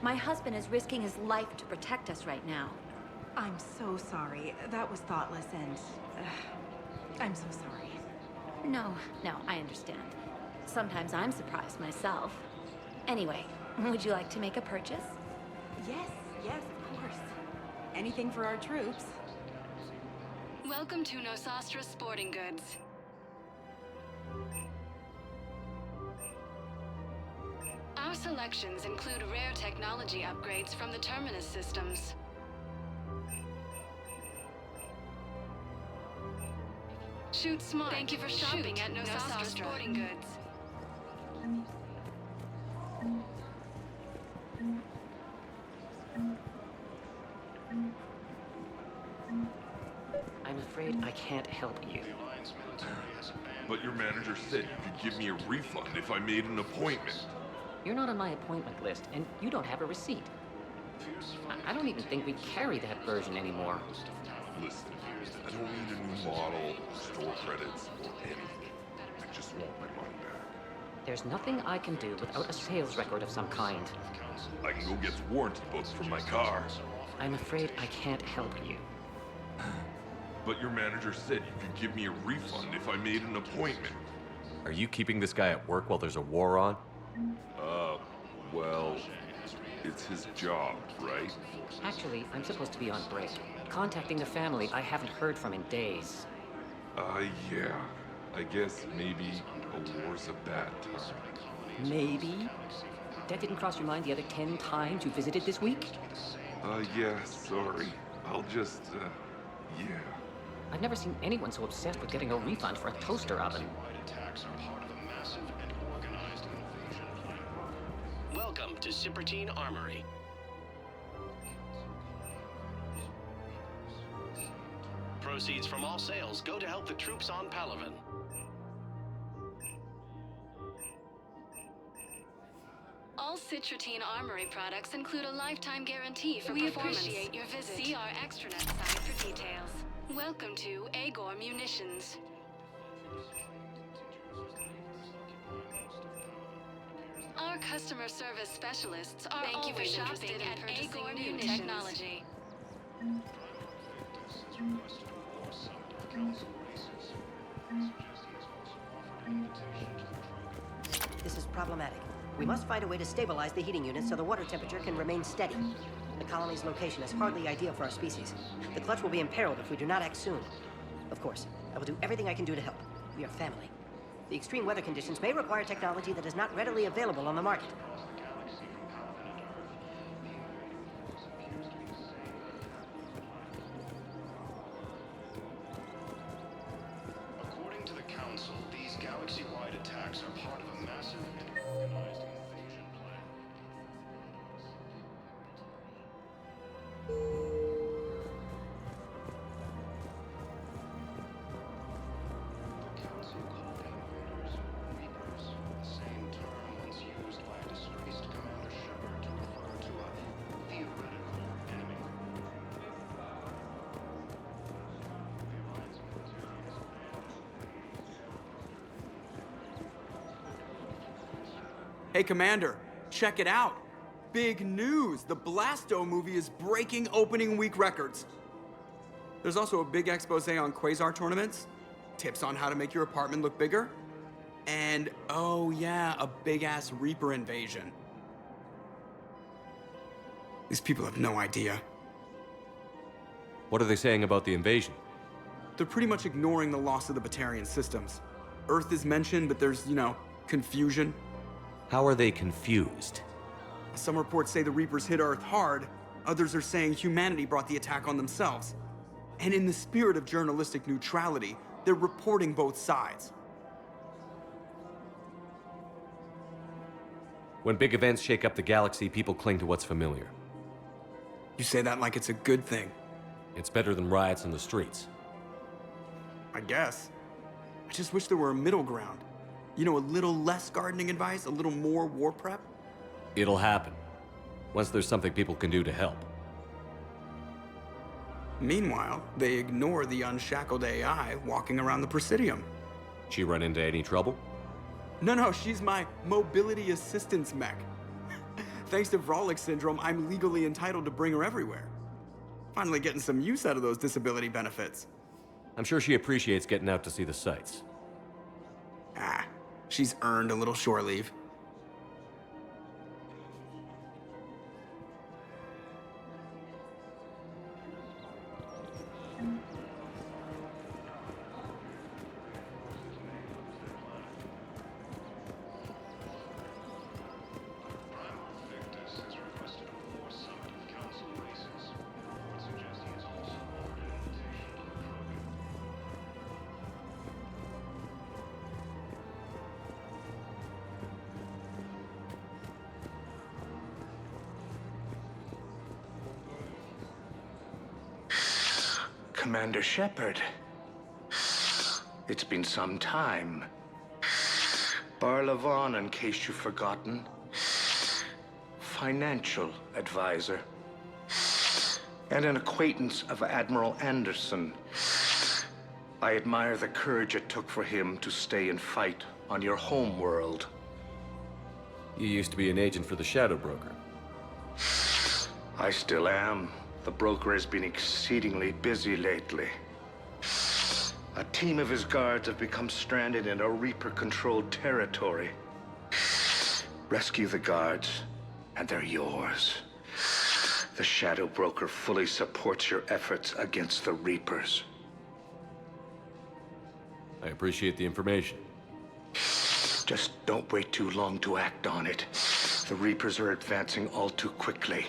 [SPEAKER 14] My husband is risking his life to protect us right now.
[SPEAKER 10] I'm so sorry. That was thoughtless and... I'm so sorry.
[SPEAKER 14] No, I understand. Sometimes I'm surprised myself. Anyway, would you like to make a purchase?
[SPEAKER 10] Yes, of course. Anything for our troops.
[SPEAKER 12] Welcome to Nosastra Sporting Goods. Our selections include rare technology upgrades from the Terminus systems. Shoot smart. Thank you for shopping at Nosastra Sporting Goods.
[SPEAKER 25] I'm afraid I can't help you.
[SPEAKER 1] But your manager said you could give me a refund if I made an appointment.
[SPEAKER 25] You're not on my appointment list, and you don't have a receipt. I don't even think we carry that version anymore.
[SPEAKER 1] Listen, I don't need a new model, store credits, or anything. I just want my money back.
[SPEAKER 25] There's nothing I can do without a sales record of some kind.
[SPEAKER 1] I can go get warranty books from my car.
[SPEAKER 25] I'm afraid I can't help you.
[SPEAKER 1] But your manager said you could give me a refund if I made an appointment.
[SPEAKER 8] Are you keeping this guy at work while there's a war on?
[SPEAKER 1] Well, it's his job, right?
[SPEAKER 25] Actually, I'm supposed to be on break. Contacting the family I haven't heard from in days.
[SPEAKER 1] Yeah. I guess maybe a war's a bad time.
[SPEAKER 25] Maybe? That didn't cross your mind the other 10 times you visited this week?
[SPEAKER 1] Yeah, sorry. I'll just, yeah.
[SPEAKER 25] I've never seen anyone so obsessed with getting a refund for a toaster oven.
[SPEAKER 2] Welcome to Cypertine Armory. Proceeds from all sales go to help the troops on Palaven.
[SPEAKER 12] All Cypertine Armory products include a lifetime guarantee for performance. We appreciate your visit. See our extranet site for details. Welcome to Agor Munitions. Our customer service specialists are always interested in purchasing new technology.
[SPEAKER 25] This is problematic. We must find a way to stabilize the heating unit so the water temperature can remain steady. The colony's location is hardly ideal for our species. The clutch will be imperiled if we do not act soon. Of course, I will do everything I can do to help. We are family. The extreme weather conditions may require technology that is not readily available on the market.
[SPEAKER 4] According to the Council, these galaxy-wide attacks are part of a massive and organized invasion plan. The Council called the invaders Reapers, the same term once used by disgraced Commander Shepard to refer to a theoretical enemy.
[SPEAKER 19] Hey, Commander, check it out. Big news! The Blasto movie is breaking opening week records. There's also a big expose on Quasar tournaments, tips on how to make your apartment look bigger, and, oh yeah, a big-ass Reaper invasion. These people have no idea.
[SPEAKER 8] What are they saying about the invasion?
[SPEAKER 19] They're pretty much ignoring the loss of the Batarian systems. Earth is mentioned, but there's, confusion.
[SPEAKER 8] How are they confused?
[SPEAKER 19] Some reports say the Reapers hit Earth hard. Others are saying humanity brought the attack on themselves. And in the spirit of journalistic neutrality, they're reporting both sides.
[SPEAKER 8] When big events shake up the galaxy, people cling to what's familiar.
[SPEAKER 19] You say that like it's a good thing.
[SPEAKER 8] It's better than riots in the streets.
[SPEAKER 19] I guess. I just wish there were a middle ground. A little less gardening advice, a little more war prep.
[SPEAKER 8] It'll happen. Once there's something people can do to help.
[SPEAKER 19] Meanwhile, they ignore the unshackled AI walking around the Presidium.
[SPEAKER 8] She run into any trouble?
[SPEAKER 19] No, she's my mobility assistance mech. Thanks to Vrolic syndrome, I'm legally entitled to bring her everywhere. Finally getting some use out of those disability benefits.
[SPEAKER 8] I'm sure she appreciates getting out to see the sights.
[SPEAKER 19] She's earned a little shore leave.
[SPEAKER 6] Commander Shepard. It's been some time. Barlavon, in case you've forgotten. Financial advisor. And an acquaintance of Admiral Anderson. I admire the courage it took for him to stay and fight on your home world.
[SPEAKER 8] You used to be an agent for the Shadow Broker.
[SPEAKER 6] I still am. The broker has been exceedingly busy lately. A team of his guards have become stranded in a Reaper-controlled territory. Rescue the guards, and they're yours. The Shadow Broker fully supports your efforts against the Reapers.
[SPEAKER 8] I appreciate the information.
[SPEAKER 6] Just don't wait too long to act on it. The Reapers are advancing all too quickly.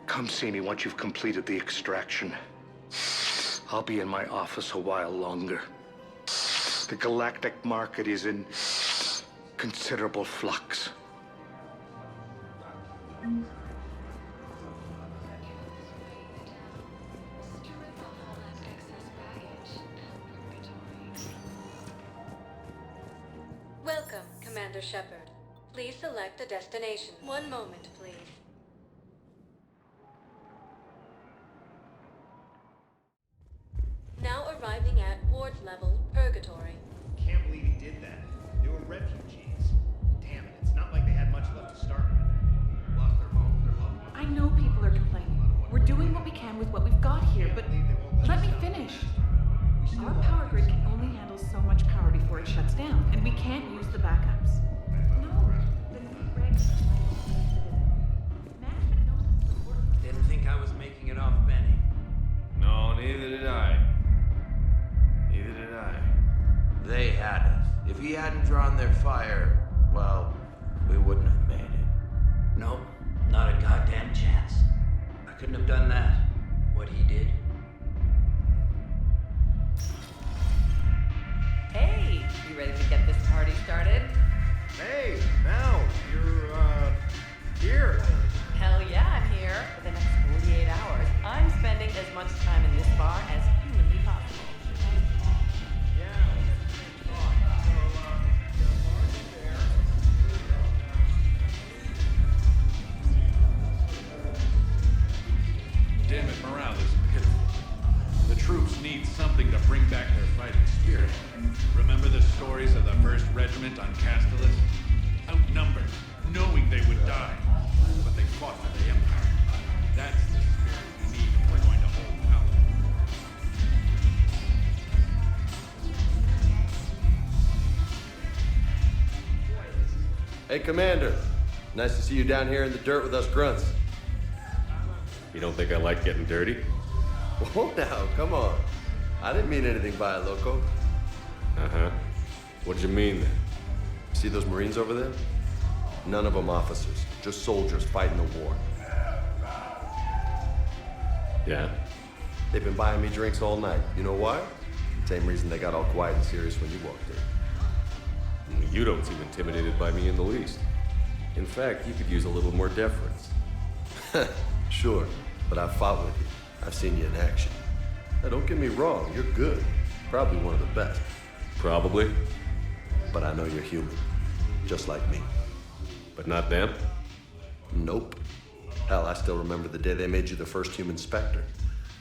[SPEAKER 6] Come see me once you've completed the extraction. I'll be in my office a while longer. The galactic market is in considerable flux.
[SPEAKER 5] Welcome, Commander Shepard. Please select a destination. One moment, please. Now arriving at ward level Purgatory.
[SPEAKER 15] Can't believe he did that. They were refugees. Damn it, it's not like they had much left to start with. Lost their homes, their loved ones.
[SPEAKER 20] I know people are complaining. We're doing what we can with what we've got here, but let me finish. Our power grid can only handle so much power before it shuts down, and we can't use the backups. No, the new regs. Management knows this is important.
[SPEAKER 21] Didn't think I was making it off Benny.
[SPEAKER 22] No, neither did I. Neither did I.
[SPEAKER 21] They had us. If he hadn't drawn their fire, well, we wouldn't have made it. Nope, not a goddamn chance. I couldn't have done that. What he did.
[SPEAKER 23] Hey, you ready to get this party started?
[SPEAKER 15] Hey, Mel, you're, here.
[SPEAKER 23] Hell yeah, I'm here. For the next 48 hours, I'm spending as much time in this bar as humanly possible.
[SPEAKER 22] Damn it, morale is pitiful. The troops need something to bring back their fighting spirit. Remember the stories of the 1st Regiment on Castellus? Outnumbered, knowing they would die. But they fought for the Empire. That's the spirit we need if we're going to hold power.
[SPEAKER 8] Hey, Commander. Nice to see you down here in the dirt with us grunts. You don't think I like getting dirty?
[SPEAKER 27] Whoa now, come on. I didn't mean anything by it, Loco.
[SPEAKER 8] Uh-huh. What'd you mean then?
[SPEAKER 27] See those Marines over there? None of them officers, just soldiers fighting the war.
[SPEAKER 8] Yeah?
[SPEAKER 27] They've been buying me drinks all night. You know why? Same reason they got all quiet and serious when you walked in.
[SPEAKER 8] You don't seem intimidated by me in the least. In fact, you could use a little more deference.
[SPEAKER 27] Sure, but I've fought with you. I've seen you in action. Now, don't get me wrong, you're good. Probably one of the best.
[SPEAKER 8] Probably.
[SPEAKER 27] But I know you're human. Just like me.
[SPEAKER 8] But not them?
[SPEAKER 27] Nope. Hell, I still remember the day they made you the first human Spectre.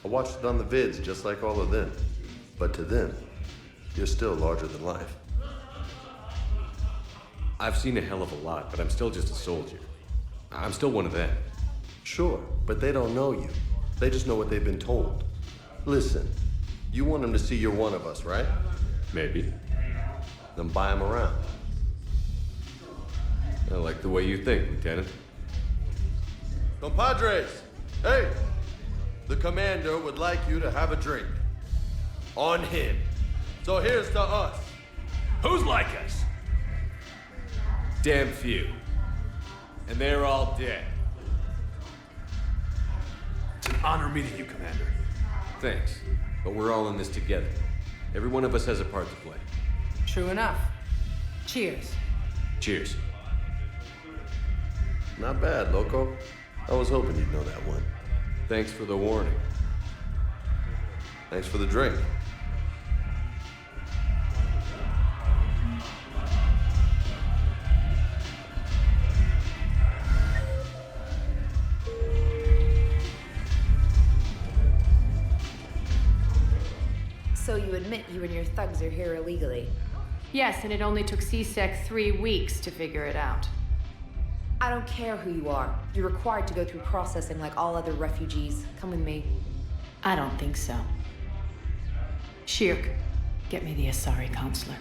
[SPEAKER 27] I watched it on the vids, just like all of them. But to them, you're still larger than life.
[SPEAKER 8] I've seen a hell of a lot, but I'm still just a soldier. I'm still one of them.
[SPEAKER 27] Sure, but they don't know you. They just know what they've been told. Listen, you want them to see you're one of us, right?
[SPEAKER 8] Maybe.
[SPEAKER 27] Then buy them around.
[SPEAKER 8] I like the way you think, Lieutenant.
[SPEAKER 27] Compadres! Hey! The commander would like you to have a drink. On him. So here's to us.
[SPEAKER 22] Who's like us?
[SPEAKER 8] Damn few. And they're all dead.
[SPEAKER 22] It's an honor meeting you, Commander.
[SPEAKER 8] Thanks. But we're all in this together. Every one of us has a part to play.
[SPEAKER 23] True enough. Cheers.
[SPEAKER 8] Cheers.
[SPEAKER 27] Not bad, Loco. I was hoping you'd know that one.
[SPEAKER 8] Thanks for the warning.
[SPEAKER 27] Thanks for the drink.
[SPEAKER 14] So you admit you and your thugs are here illegally?
[SPEAKER 3] Yes, and it only took CIC 3 weeks to figure it out.
[SPEAKER 14] I don't care who you are. You're required to go through processing like all other refugees. Come with me.
[SPEAKER 3] I don't think so. Shirk, get me the Asari consular.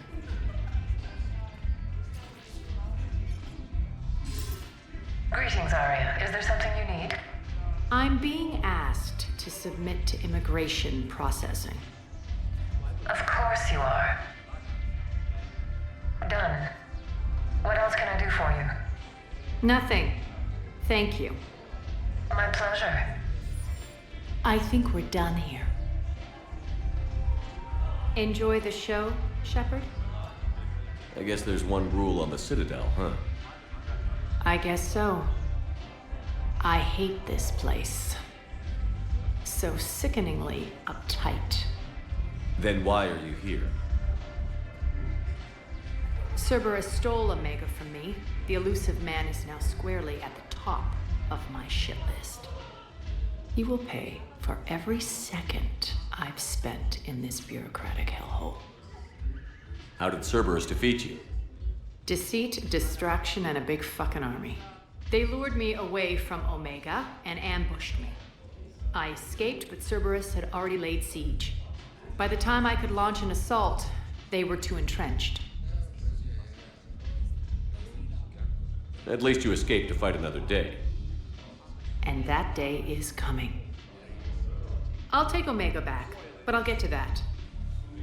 [SPEAKER 7] Greetings, Arya. Is there something you need?
[SPEAKER 3] I'm being asked to submit to immigration processing.
[SPEAKER 7] Of course you are. Done. What else can I do for you?
[SPEAKER 3] Nothing. Thank you.
[SPEAKER 7] My pleasure.
[SPEAKER 3] I think we're done here. Enjoy the show, Shepard?
[SPEAKER 8] I guess there's one rule on the Citadel, huh?
[SPEAKER 3] I guess so. I hate this place. So sickeningly uptight.
[SPEAKER 8] Then why are you here?
[SPEAKER 3] Cerberus stole Omega from me. The elusive man is now squarely at the top of my shit list. He will pay for every second I've spent in this bureaucratic hellhole.
[SPEAKER 8] How did Cerberus defeat you?
[SPEAKER 3] Deceit, distraction, and a big fucking army. They lured me away from Omega and ambushed me. I escaped, but Cerberus had already laid siege. By the time I could launch an assault, they were too entrenched.
[SPEAKER 8] At least you escaped to fight another day.
[SPEAKER 3] And that day is coming. I'll take Omega back, but I'll get to that.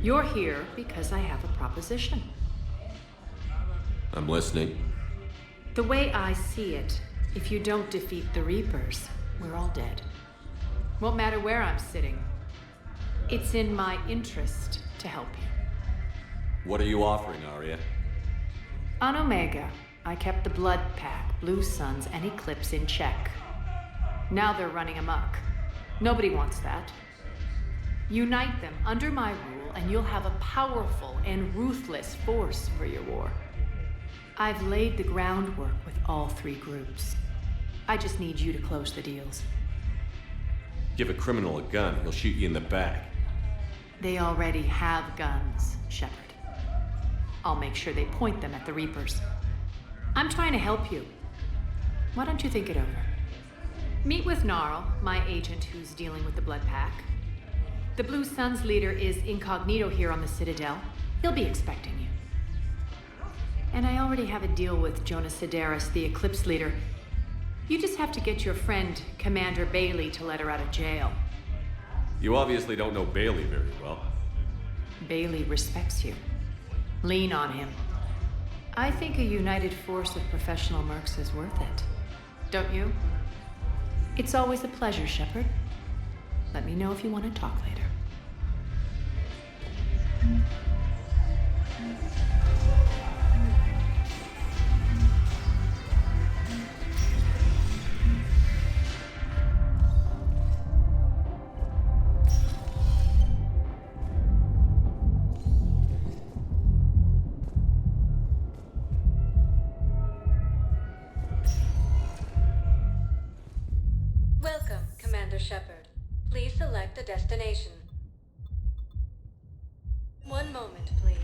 [SPEAKER 3] You're here because I have a proposition.
[SPEAKER 8] I'm listening.
[SPEAKER 3] The way I see it, if you don't defeat the Reapers, we're all dead. Won't matter where I'm sitting. It's in my interest to help you.
[SPEAKER 8] What are you offering, Arya?
[SPEAKER 3] On Omega, I kept the Blood Pack, Blue Suns, and Eclipse in check. Now they're running amok. Nobody wants that. Unite them under my rule, and you'll have a powerful and ruthless force for your war. I've laid the groundwork with all 3 groups. I just need you to close the deals.
[SPEAKER 8] Give a criminal a gun, he'll shoot you in the back.
[SPEAKER 3] They already have guns, Shepard. I'll make sure they point them at the Reapers. I'm trying to help you. Why don't you think it over? Meet with Gnarl, my agent who's dealing with the Blood Pack. The Blue Suns leader is incognito here on the Citadel. He'll be expecting you. And I already have a deal with Jonas Sidaris, the Eclipse leader. You just have to get your friend, Commander Bailey, to let her out of jail.
[SPEAKER 8] You obviously don't know Bailey very well.
[SPEAKER 3] Bailey respects you. Lean on him. I think a united force of professional mercs is worth it. Don't you? It's always a pleasure, Shepard. Let me know if you want to talk later.
[SPEAKER 5] Welcome, Commander Shepard. Please select a destination. One moment, please.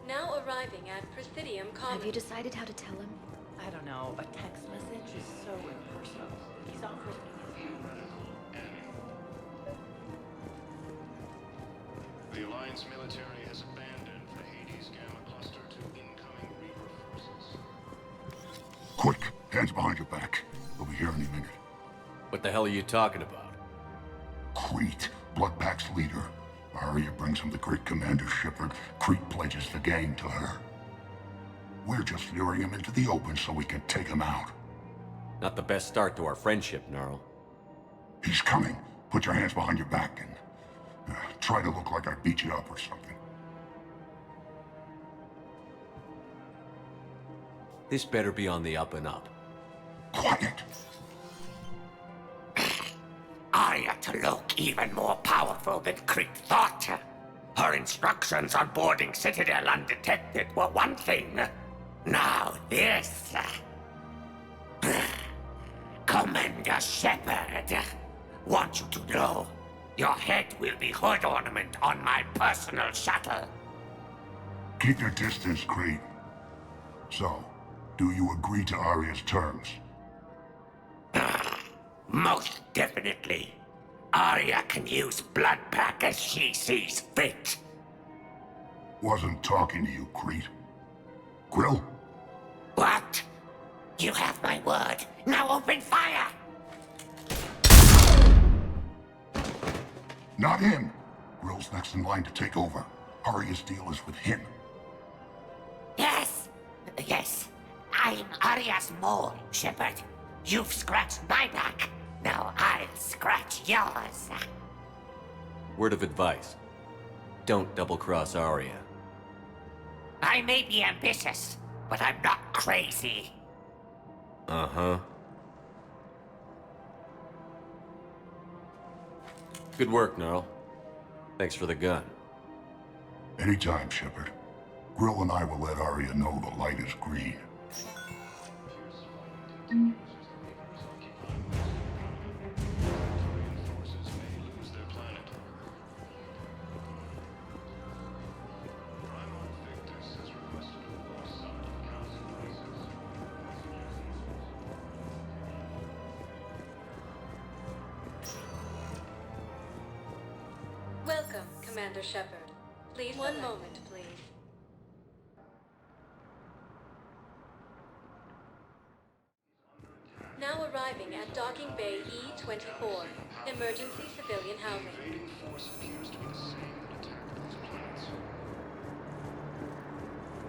[SPEAKER 5] Now arriving at Presidium Commons.
[SPEAKER 14] Have you decided how to tell him?
[SPEAKER 23] I don't know. A text message is so impersonal. He's offering me
[SPEAKER 4] The Alliance military has abandoned the Hades Gamma Cluster to incoming Reaper forces.
[SPEAKER 11] Quick, hands behind your back. We'll be here any minute.
[SPEAKER 8] What the hell are you talking about?
[SPEAKER 11] Crete, Bloodpack's leader. Arya brings him the great Commander Shepard. Crete pledges the gang to her. We're just luring him into the open so we can take him out.
[SPEAKER 8] Not the best start to our friendship, Gnarl.
[SPEAKER 11] He's coming. Put your hands behind your back and try to look like I beat you up or something.
[SPEAKER 8] This better be on the up and up.
[SPEAKER 11] Quiet!
[SPEAKER 9] Arya to look even more powerful than Crete thought. Her instructions on boarding Citadel undetected were one thing. Now this. Commander Shepard, want you to know, your head will be hood ornament on my personal shuttle.
[SPEAKER 11] Keep your distance, Crete. So, do you agree to Arya's terms?
[SPEAKER 9] Most definitely. Arya can use blood pack as she sees fit.
[SPEAKER 11] Wasn't talking to you, Crete. Grill?
[SPEAKER 9] What? You have my word. Now open fire!
[SPEAKER 11] Not him. Grill's next in line to take over. Arya's deal is with him.
[SPEAKER 9] Yes. I'm Arya's mole, Shepard. You've scratched my back. Now I'll scratch yours.
[SPEAKER 8] Word of advice. Don't double-cross Arya.
[SPEAKER 9] I may be ambitious, but I'm not crazy.
[SPEAKER 8] Uh-huh. Good work, Gnarl. Thanks for the gun.
[SPEAKER 11] Anytime, Shepard. Grill and I will let Arya know the light is green.
[SPEAKER 5] Welcome, Commander Shepard. Please, one moment, please. Now arriving at Docking Bay E-24, emergency civilian housing.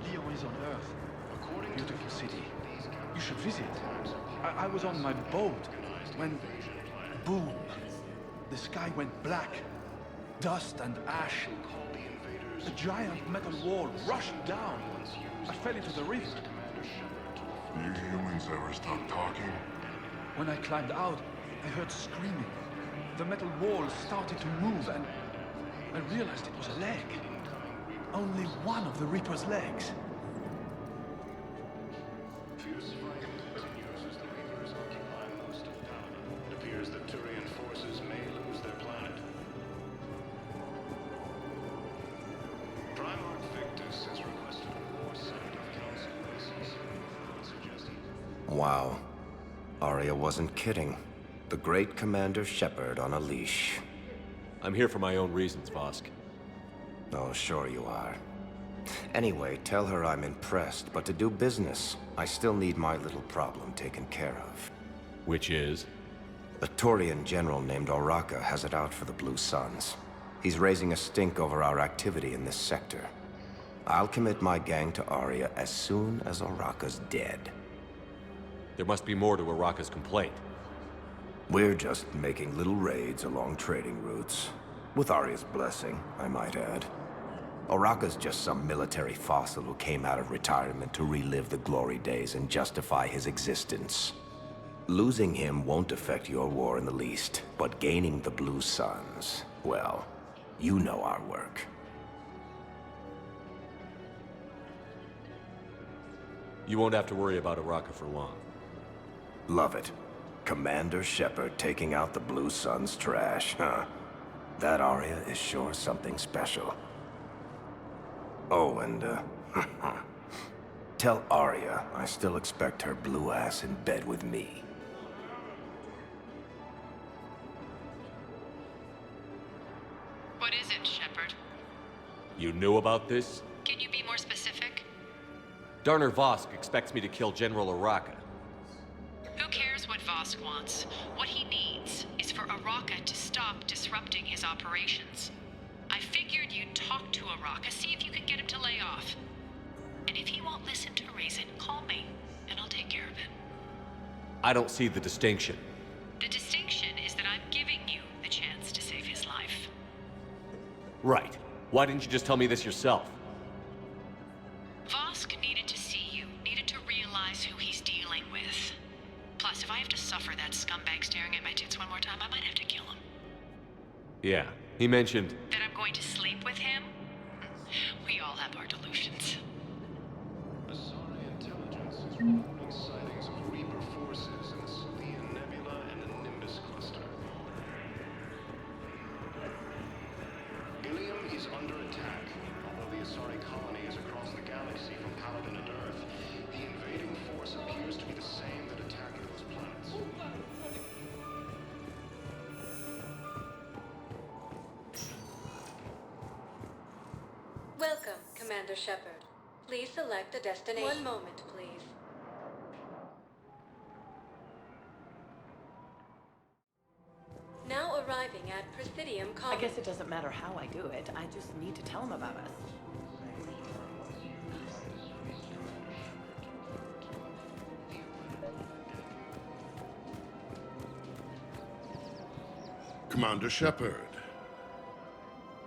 [SPEAKER 13] Lyon is on Earth. Beautiful city. You should visit. I was on my boat when... boom! The sky went black. Dust and ash. A giant metal wall rushed down. I fell into the river.
[SPEAKER 11] You humans ever stop talking?
[SPEAKER 13] When I climbed out, I heard screaming. The metal wall started to move and I realized it was a leg. Only one of the Reaper's legs.
[SPEAKER 4] It appears that Turian forces may lose their planet. Primarch Victus has requested a war site of Council bases. Suggesting...
[SPEAKER 6] Wow. Arya wasn't kidding. The great Commander Shepard on a leash.
[SPEAKER 8] I'm here for my own reasons, Vosk.
[SPEAKER 6] Oh, sure you are. Anyway, tell her I'm impressed, but to do business, I still need my little problem taken care of.
[SPEAKER 8] Which is?
[SPEAKER 6] A Turian general named Oraka has it out for the Blue Suns. He's raising a stink over our activity in this sector. I'll commit my gang to Arya as soon as Oraka's dead.
[SPEAKER 8] There must be more to Oraka's complaint.
[SPEAKER 6] We're just making little raids along trading routes. With Arya's blessing, I might add. Oraka's just some military fossil who came out of retirement to relive the glory days and justify his existence. Losing him won't affect your war in the least, but gaining the Blue Suns, well, you know our work.
[SPEAKER 8] You won't have to worry about Oraka for long.
[SPEAKER 6] Love it. Commander Shepard taking out the Blue Suns trash, huh? That Arya is sure something special. Oh, and, tell Arya I still expect her blue ass in bed with me.
[SPEAKER 12] What is it, Shepard?
[SPEAKER 8] You knew about this?
[SPEAKER 12] Can you be more specific?
[SPEAKER 8] Darner Vosk expects me to kill General Oraka.
[SPEAKER 12] Who cares what Vosk wants? What he needs is for Oraka to stop disrupting his operations. I figured you'd talk to Oraka, see if you can get him to lay off. And if he won't listen to reason, call me, and I'll take care of it.
[SPEAKER 8] I don't see the distinction.
[SPEAKER 12] The distinction is that I'm giving you the chance to save his life.
[SPEAKER 8] Right. Why didn't you just tell me this yourself?
[SPEAKER 12] Vosk needed to see you, needed to realize who he's dealing with. Plus, if I have to suffer that scumbag scumbag staring at my tits one more time, I might have to kill him.
[SPEAKER 8] Yeah, he mentioned...
[SPEAKER 12] That I'm going to sleep with him? We all have our delusions.
[SPEAKER 4] Asari intelligence is reporting sightings of Reaper forces in the Selene Nebula and the Nimbus cluster. Ilium is under attack. Although the Asari colony is across the galaxy from Paladin and Earth, the invading force appears to be the same that attacked those planets.
[SPEAKER 5] Welcome, Commander Shepard. Please select a destination. One moment, please. Now arriving at Presidium
[SPEAKER 23] I
[SPEAKER 5] Commons.
[SPEAKER 23] guess it doesn't matter how I do it. I just need to tell him about us.
[SPEAKER 1] Commander Shepard.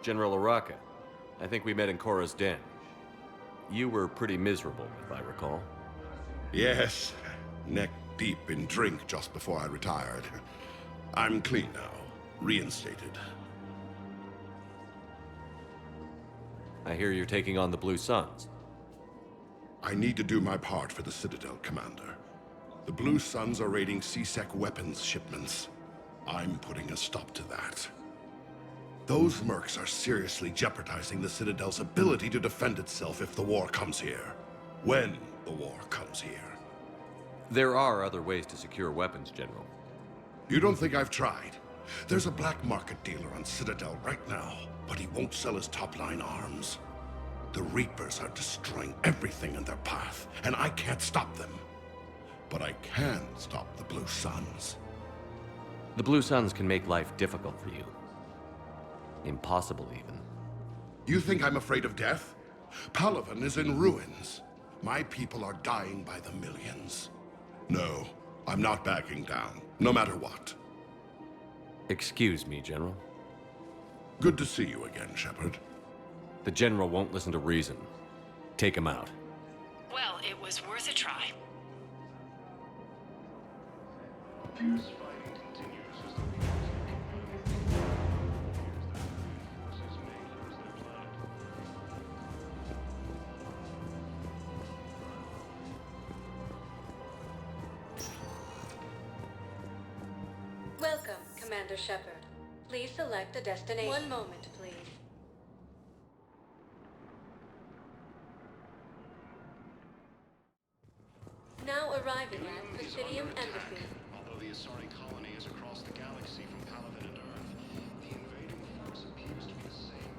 [SPEAKER 8] General Araka. I think we met in Korra's den. You were pretty miserable, if I recall.
[SPEAKER 1] Yes, neck deep in drink just before I retired. I'm clean now, reinstated.
[SPEAKER 8] I hear you're taking on the Blue Suns.
[SPEAKER 1] I need to do my part for the Citadel, Commander. The Blue Suns are raiding CIC weapons shipments. I'm putting a stop to that. Those mercs are seriously jeopardizing the Citadel's ability to defend itself if the war comes here. When the war comes here.
[SPEAKER 8] There are other ways to secure weapons, General.
[SPEAKER 1] You don't think I've tried? There's a black market dealer on Citadel right now, but he won't sell his top-line arms. The Reapers are destroying everything in their path, and I can't stop them. But I can stop the Blue Suns.
[SPEAKER 8] The Blue Suns can make life difficult for you. Impossible, even.
[SPEAKER 1] You think I'm afraid of death? Palaven is in ruins. My people are dying by the millions. No, I'm not backing down, no matter what.
[SPEAKER 8] Excuse me, General.
[SPEAKER 1] Good to see you again, Shepard.
[SPEAKER 8] The General won't listen to reason. Take him out.
[SPEAKER 12] Well, it was worth a try.
[SPEAKER 4] Fierce fighting continues as the forces may lose their planet.
[SPEAKER 5] Welcome, Commander Shepard. Please select a destination. One moment, please. Now arriving at Presidium Embassy.
[SPEAKER 4] Although the Asari colony is across the galaxy from Paladin and Earth, the invading force appears to be the same.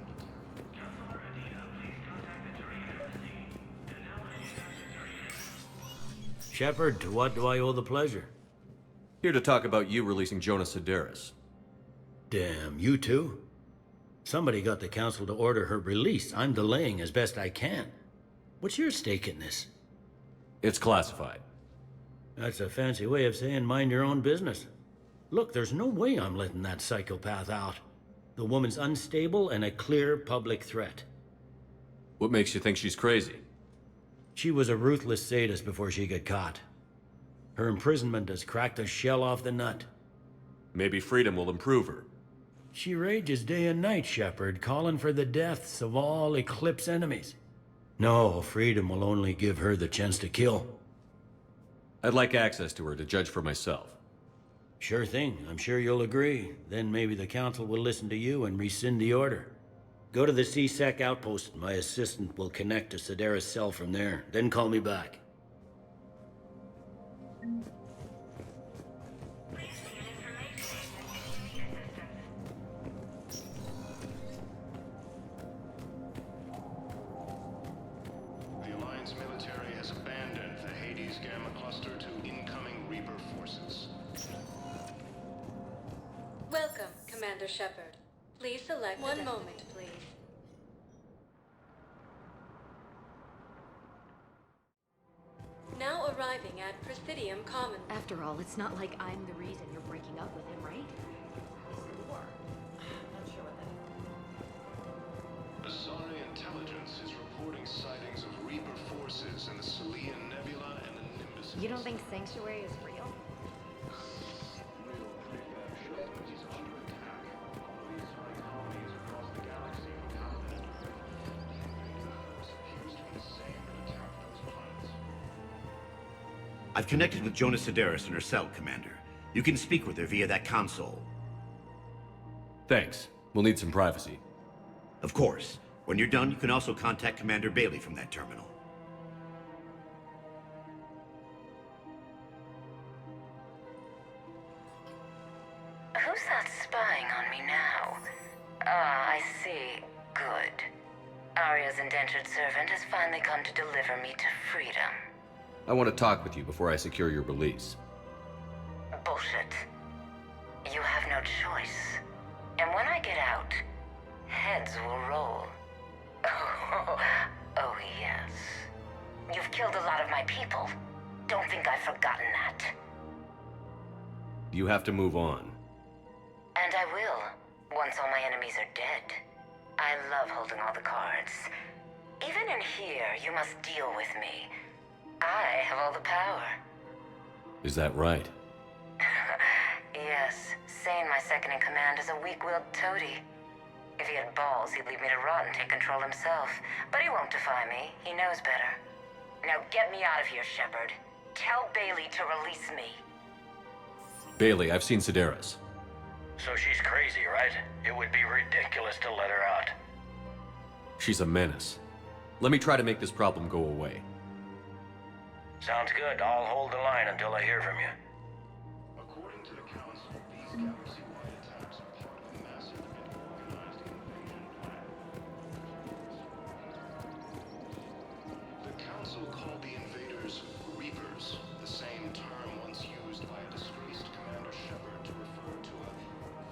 [SPEAKER 10] Shepard, to what do I owe the pleasure?
[SPEAKER 8] Here to talk about you releasing Jonas Sedaris.
[SPEAKER 10] Damn, you too? Somebody got the council to order her release. I'm delaying as best I can. What's your stake in this?
[SPEAKER 8] It's classified.
[SPEAKER 10] That's a fancy way of saying mind your own business. Look, there's no way I'm letting that psychopath out. The woman's unstable and a clear public threat.
[SPEAKER 8] What makes you think she's crazy?
[SPEAKER 10] She was a ruthless sadist before she got caught. Her imprisonment has cracked the shell off the nut.
[SPEAKER 8] Maybe freedom will improve her.
[SPEAKER 10] She rages day and night, Shepard, calling for the deaths of all Eclipse enemies. No, freedom will only give her the chance to kill.
[SPEAKER 8] I'd like access to her to judge for myself.
[SPEAKER 10] Sure thing. I'm sure you'll agree. Then maybe the council will listen to you and rescind the order. Go to the CSEC outpost. My assistant will connect to Sedaris' cell from there. Then call me back.
[SPEAKER 4] The Alliance military has abandoned the Hades Gamma cluster to incoming Reaper forces.
[SPEAKER 5] Welcome, Commander Shepard. Please select one moment, please. Now arriving at Presidium Commons.
[SPEAKER 14] After all, it's not like I'm the reason you're breaking up with him, right?
[SPEAKER 23] Not sure what that
[SPEAKER 4] Asari intelligence is reporting sightings of Reaper forces in the Selene Nebula and the Nimbus.
[SPEAKER 14] You don't think Sanctuary is real?
[SPEAKER 2] I've connected with Jonah Sedaris and her cell, Commander. You can speak with her via that console.
[SPEAKER 8] Thanks. We'll need some privacy.
[SPEAKER 2] Of course. When you're done, you can also contact Commander Bailey from that terminal.
[SPEAKER 7] Who's that spying on me now? Ah, I see. Good. Aria's indentured servant has finally come to deliver me to freedom.
[SPEAKER 8] I want to talk with you before I secure your release.
[SPEAKER 7] Bullshit. You have no choice. And when I get out, heads will roll. Oh, yes. You've killed a lot of my people. Don't think I've forgotten that.
[SPEAKER 8] You have to move on.
[SPEAKER 7] And I will, once all my enemies are dead. I love holding all the cards. Even in here, you must deal with me. I have all the power.
[SPEAKER 8] Is that right?
[SPEAKER 7] Yes, Sane, my second-in-command, is a weak-willed toady. If he had balls, he'd leave me to rot and take control himself. But he won't defy me. He knows better. Now get me out of here, Shepard. Tell Bailey to release me.
[SPEAKER 8] Bailey, I've seen Sedaris.
[SPEAKER 21] So she's crazy, right? It would be ridiculous to let her out.
[SPEAKER 8] She's a menace. Let me try to make this problem go away.
[SPEAKER 21] Sounds good. I'll hold the line until I hear from you.
[SPEAKER 4] According to the Council, these galaxy-wide attacks are part of a massive and organized invasion plan. The Council called the invaders Reapers, the same term once used by a disgraced Commander Shepard to refer to a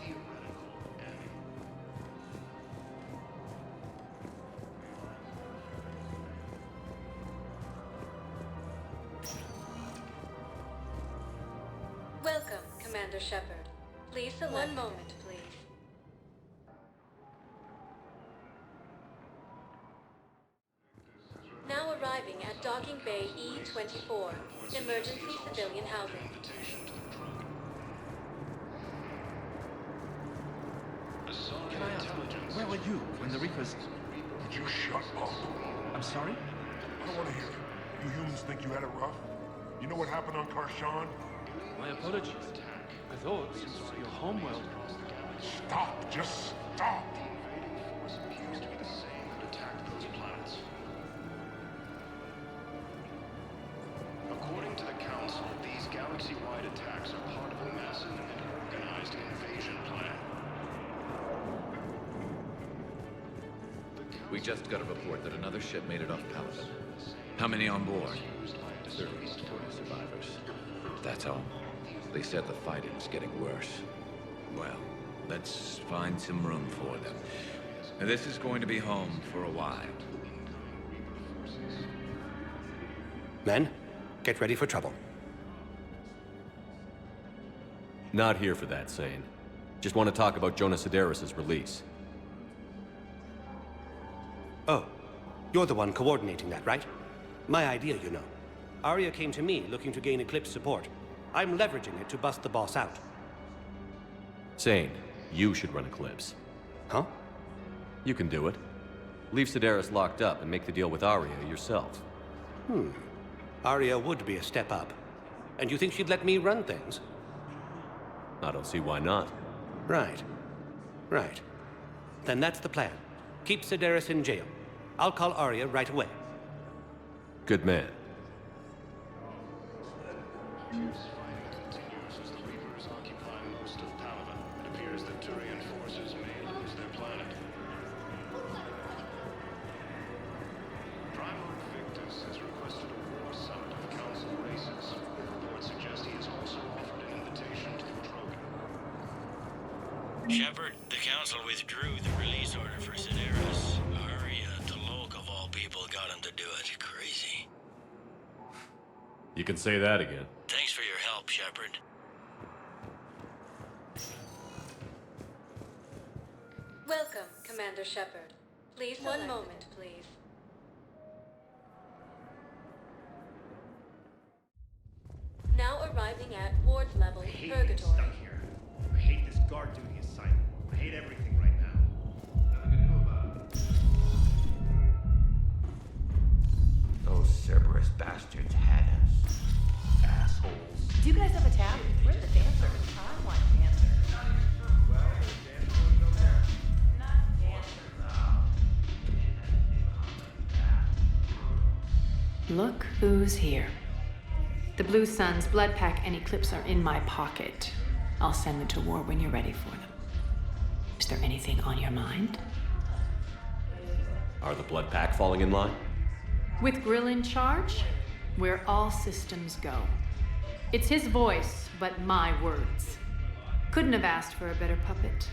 [SPEAKER 4] theoretical enemy.
[SPEAKER 5] Welcome, Commander Shepard. Please select. One moment, please. Now arriving at Docking Bay E-24, emergency civilian housing.
[SPEAKER 13] Can I ask, where were you when the Reapers...
[SPEAKER 11] Did you shut up?
[SPEAKER 13] I'm sorry?
[SPEAKER 11] I don't want to hear it. You humans think you had it rough? You know what happened on Karshan?
[SPEAKER 13] My apologies. I thought this was your homeworld.
[SPEAKER 11] Stop! Just stop!
[SPEAKER 4] The invading force appears to be the same that attacked those planets. According to the Council, these galaxy-wide attacks are part of a massive and organized invasion plan.
[SPEAKER 16] We just got a report that another ship made it off Paladin. How many on board? 30 survivors. That's all. They said the fighting is getting worse. Well, let's find some room for them. Now, this is going to be home for a while.
[SPEAKER 17] Men, get ready for trouble.
[SPEAKER 8] Not here for that, Sane. Just want to talk about Jonah Sedaris' release.
[SPEAKER 17] Oh, you're the one coordinating that, right? My idea, you know. Aria came to me looking to gain Eclipse support. I'm leveraging it to bust the boss out.
[SPEAKER 8] Sane, you should run Eclipse.
[SPEAKER 17] Huh?
[SPEAKER 8] You can do it. Leave Sedaris locked up and make the deal with Aria yourself.
[SPEAKER 17] Aria would be a step up. And you think she'd let me run things?
[SPEAKER 8] I don't see why not.
[SPEAKER 17] Right. Then that's the plan. Keep Sedaris in jail. I'll call Aria right away.
[SPEAKER 8] Good man.
[SPEAKER 4] Fighting continues as the Reapers occupy most of Paladin. It appears that Turian forces may lose their planet. Primarch Victus has requested a war summit of Council races. Reports suggest he has also offered an invitation to the Drogan.
[SPEAKER 10] Shepard, the Council withdrew the release order for Sedaris. Aria, the Loke of all people, got him to do it. Crazy.
[SPEAKER 8] You can say that again.
[SPEAKER 10] Thanks for your help, Shepard.
[SPEAKER 5] Welcome, Commander Shepard. Please select. One moment, please. Now arriving at ward level Purgatory.
[SPEAKER 15] Stuck here. I hate this guard duty assignment. I hate everything right now. Nothing to do about it.
[SPEAKER 9] Those Cerberus bastards had us.
[SPEAKER 3] look who's here. The Blue Suns, Blood Pack, and Eclipse are in my pocket. I'll send them to war when you're ready for them. Is there anything on your mind?
[SPEAKER 8] Are the Blood Pack falling in line?
[SPEAKER 3] With Grill in charge, where all systems go. It's his voice, but my words. Couldn't have asked for a better puppet.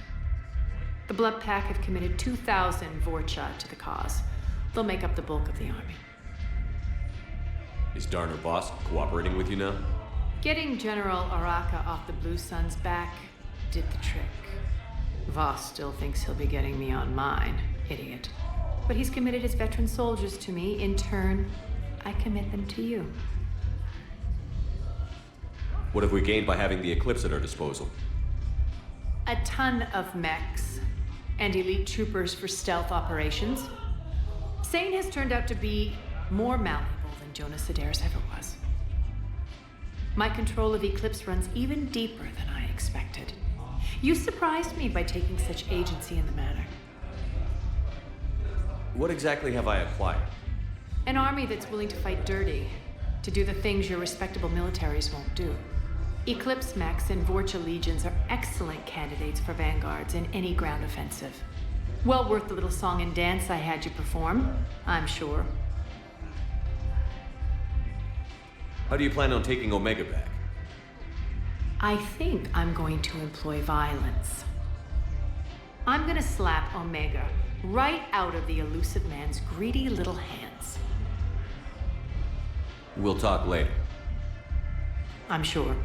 [SPEAKER 3] The Blood Pack have committed 2,000 Vorcha to the cause. They'll make up the bulk of the army.
[SPEAKER 8] Is Darner Boss cooperating with you now?
[SPEAKER 3] Getting General Araka off the Blue Sun's back did the trick. Voss still thinks he'll be getting me on mine, idiot. But he's committed his veteran soldiers to me. In turn, I commit them to you.
[SPEAKER 8] What have we gained by having the Eclipse at our disposal?
[SPEAKER 3] A ton of mechs and elite troopers for stealth operations. Sane has turned out to be more malleable than Jonas Sedaris ever was. My control of Eclipse runs even deeper than I expected. You surprised me by taking such agency in the matter.
[SPEAKER 8] What exactly have I acquired?
[SPEAKER 3] An army that's willing to fight dirty, to do the things your respectable militaries won't do. Eclipse mechs and Vorcha legions are excellent candidates for vanguards in any ground offensive. Well worth the little song and dance I had you perform, I'm sure.
[SPEAKER 8] How do you plan on taking Omega back?
[SPEAKER 3] I think I'm going to employ violence. I'm gonna slap Omega right out of the elusive man's greedy little hands.
[SPEAKER 8] We'll talk later.
[SPEAKER 3] I'm sure.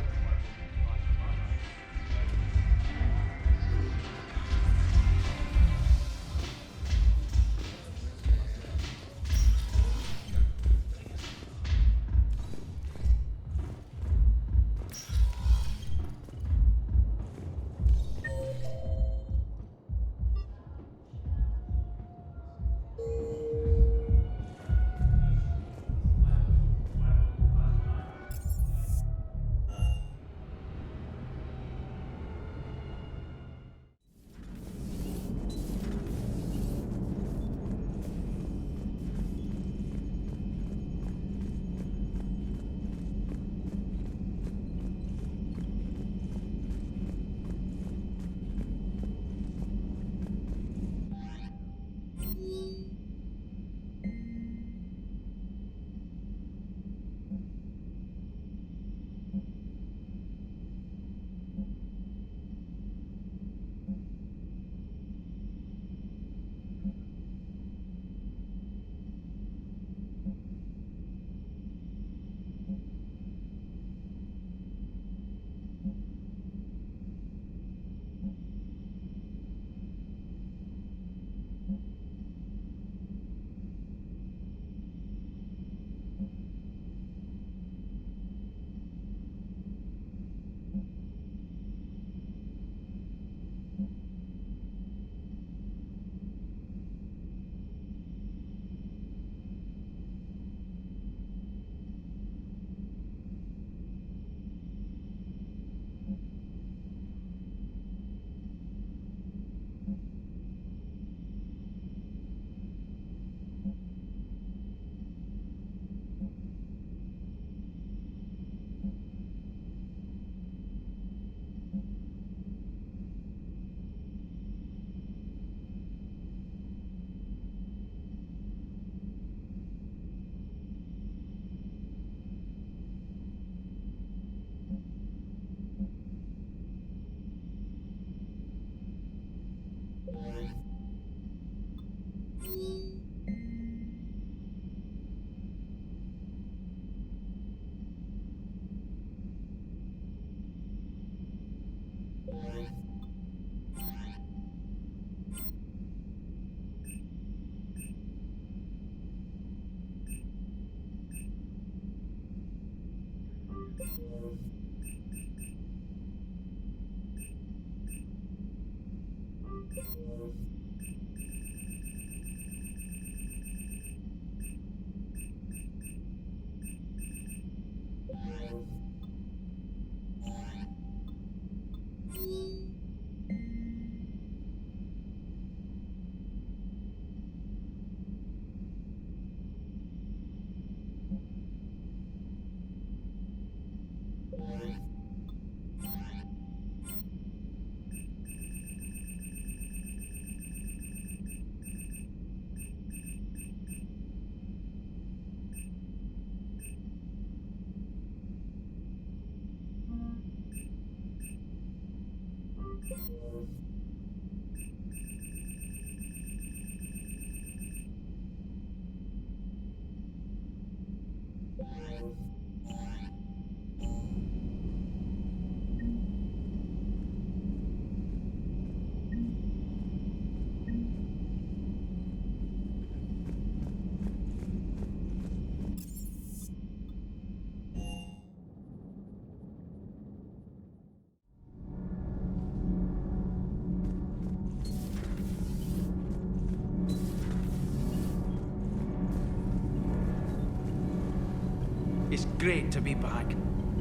[SPEAKER 18] great to be back.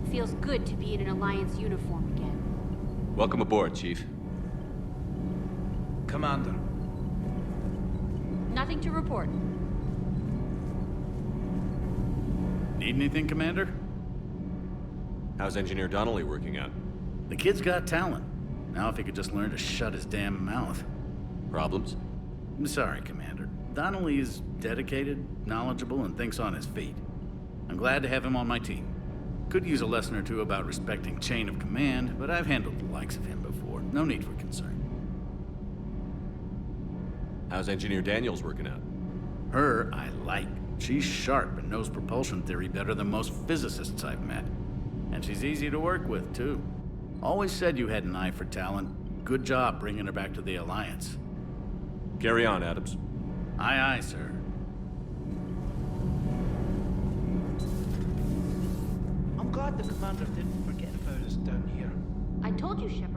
[SPEAKER 19] Feels good to be in an Alliance uniform again.
[SPEAKER 8] Welcome aboard, Chief.
[SPEAKER 18] Commander.
[SPEAKER 19] Nothing to report.
[SPEAKER 20] Need anything, Commander?
[SPEAKER 8] How's Engineer Donnelly working out?
[SPEAKER 20] The kid's got talent. Now if he could just learn to shut his damn mouth.
[SPEAKER 8] Problems?
[SPEAKER 20] I'm sorry, Commander. Donnelly is dedicated, knowledgeable, and thinks on his feet. I'm glad to have him on my team. Could use a lesson or two about respecting chain of command, but I've handled the likes of him before. No need for concern.
[SPEAKER 8] How's Engineer Daniels working out?
[SPEAKER 20] Her, I like. She's sharp and knows propulsion theory better than most physicists I've met. And she's easy to work with, too. Always said you had an eye for talent. Good job bringing her back to the Alliance.
[SPEAKER 8] Carry on, Adams.
[SPEAKER 20] Aye, aye, sir.
[SPEAKER 18] I'm glad the commander didn't forget about us down here.
[SPEAKER 19] I told you, Shepard.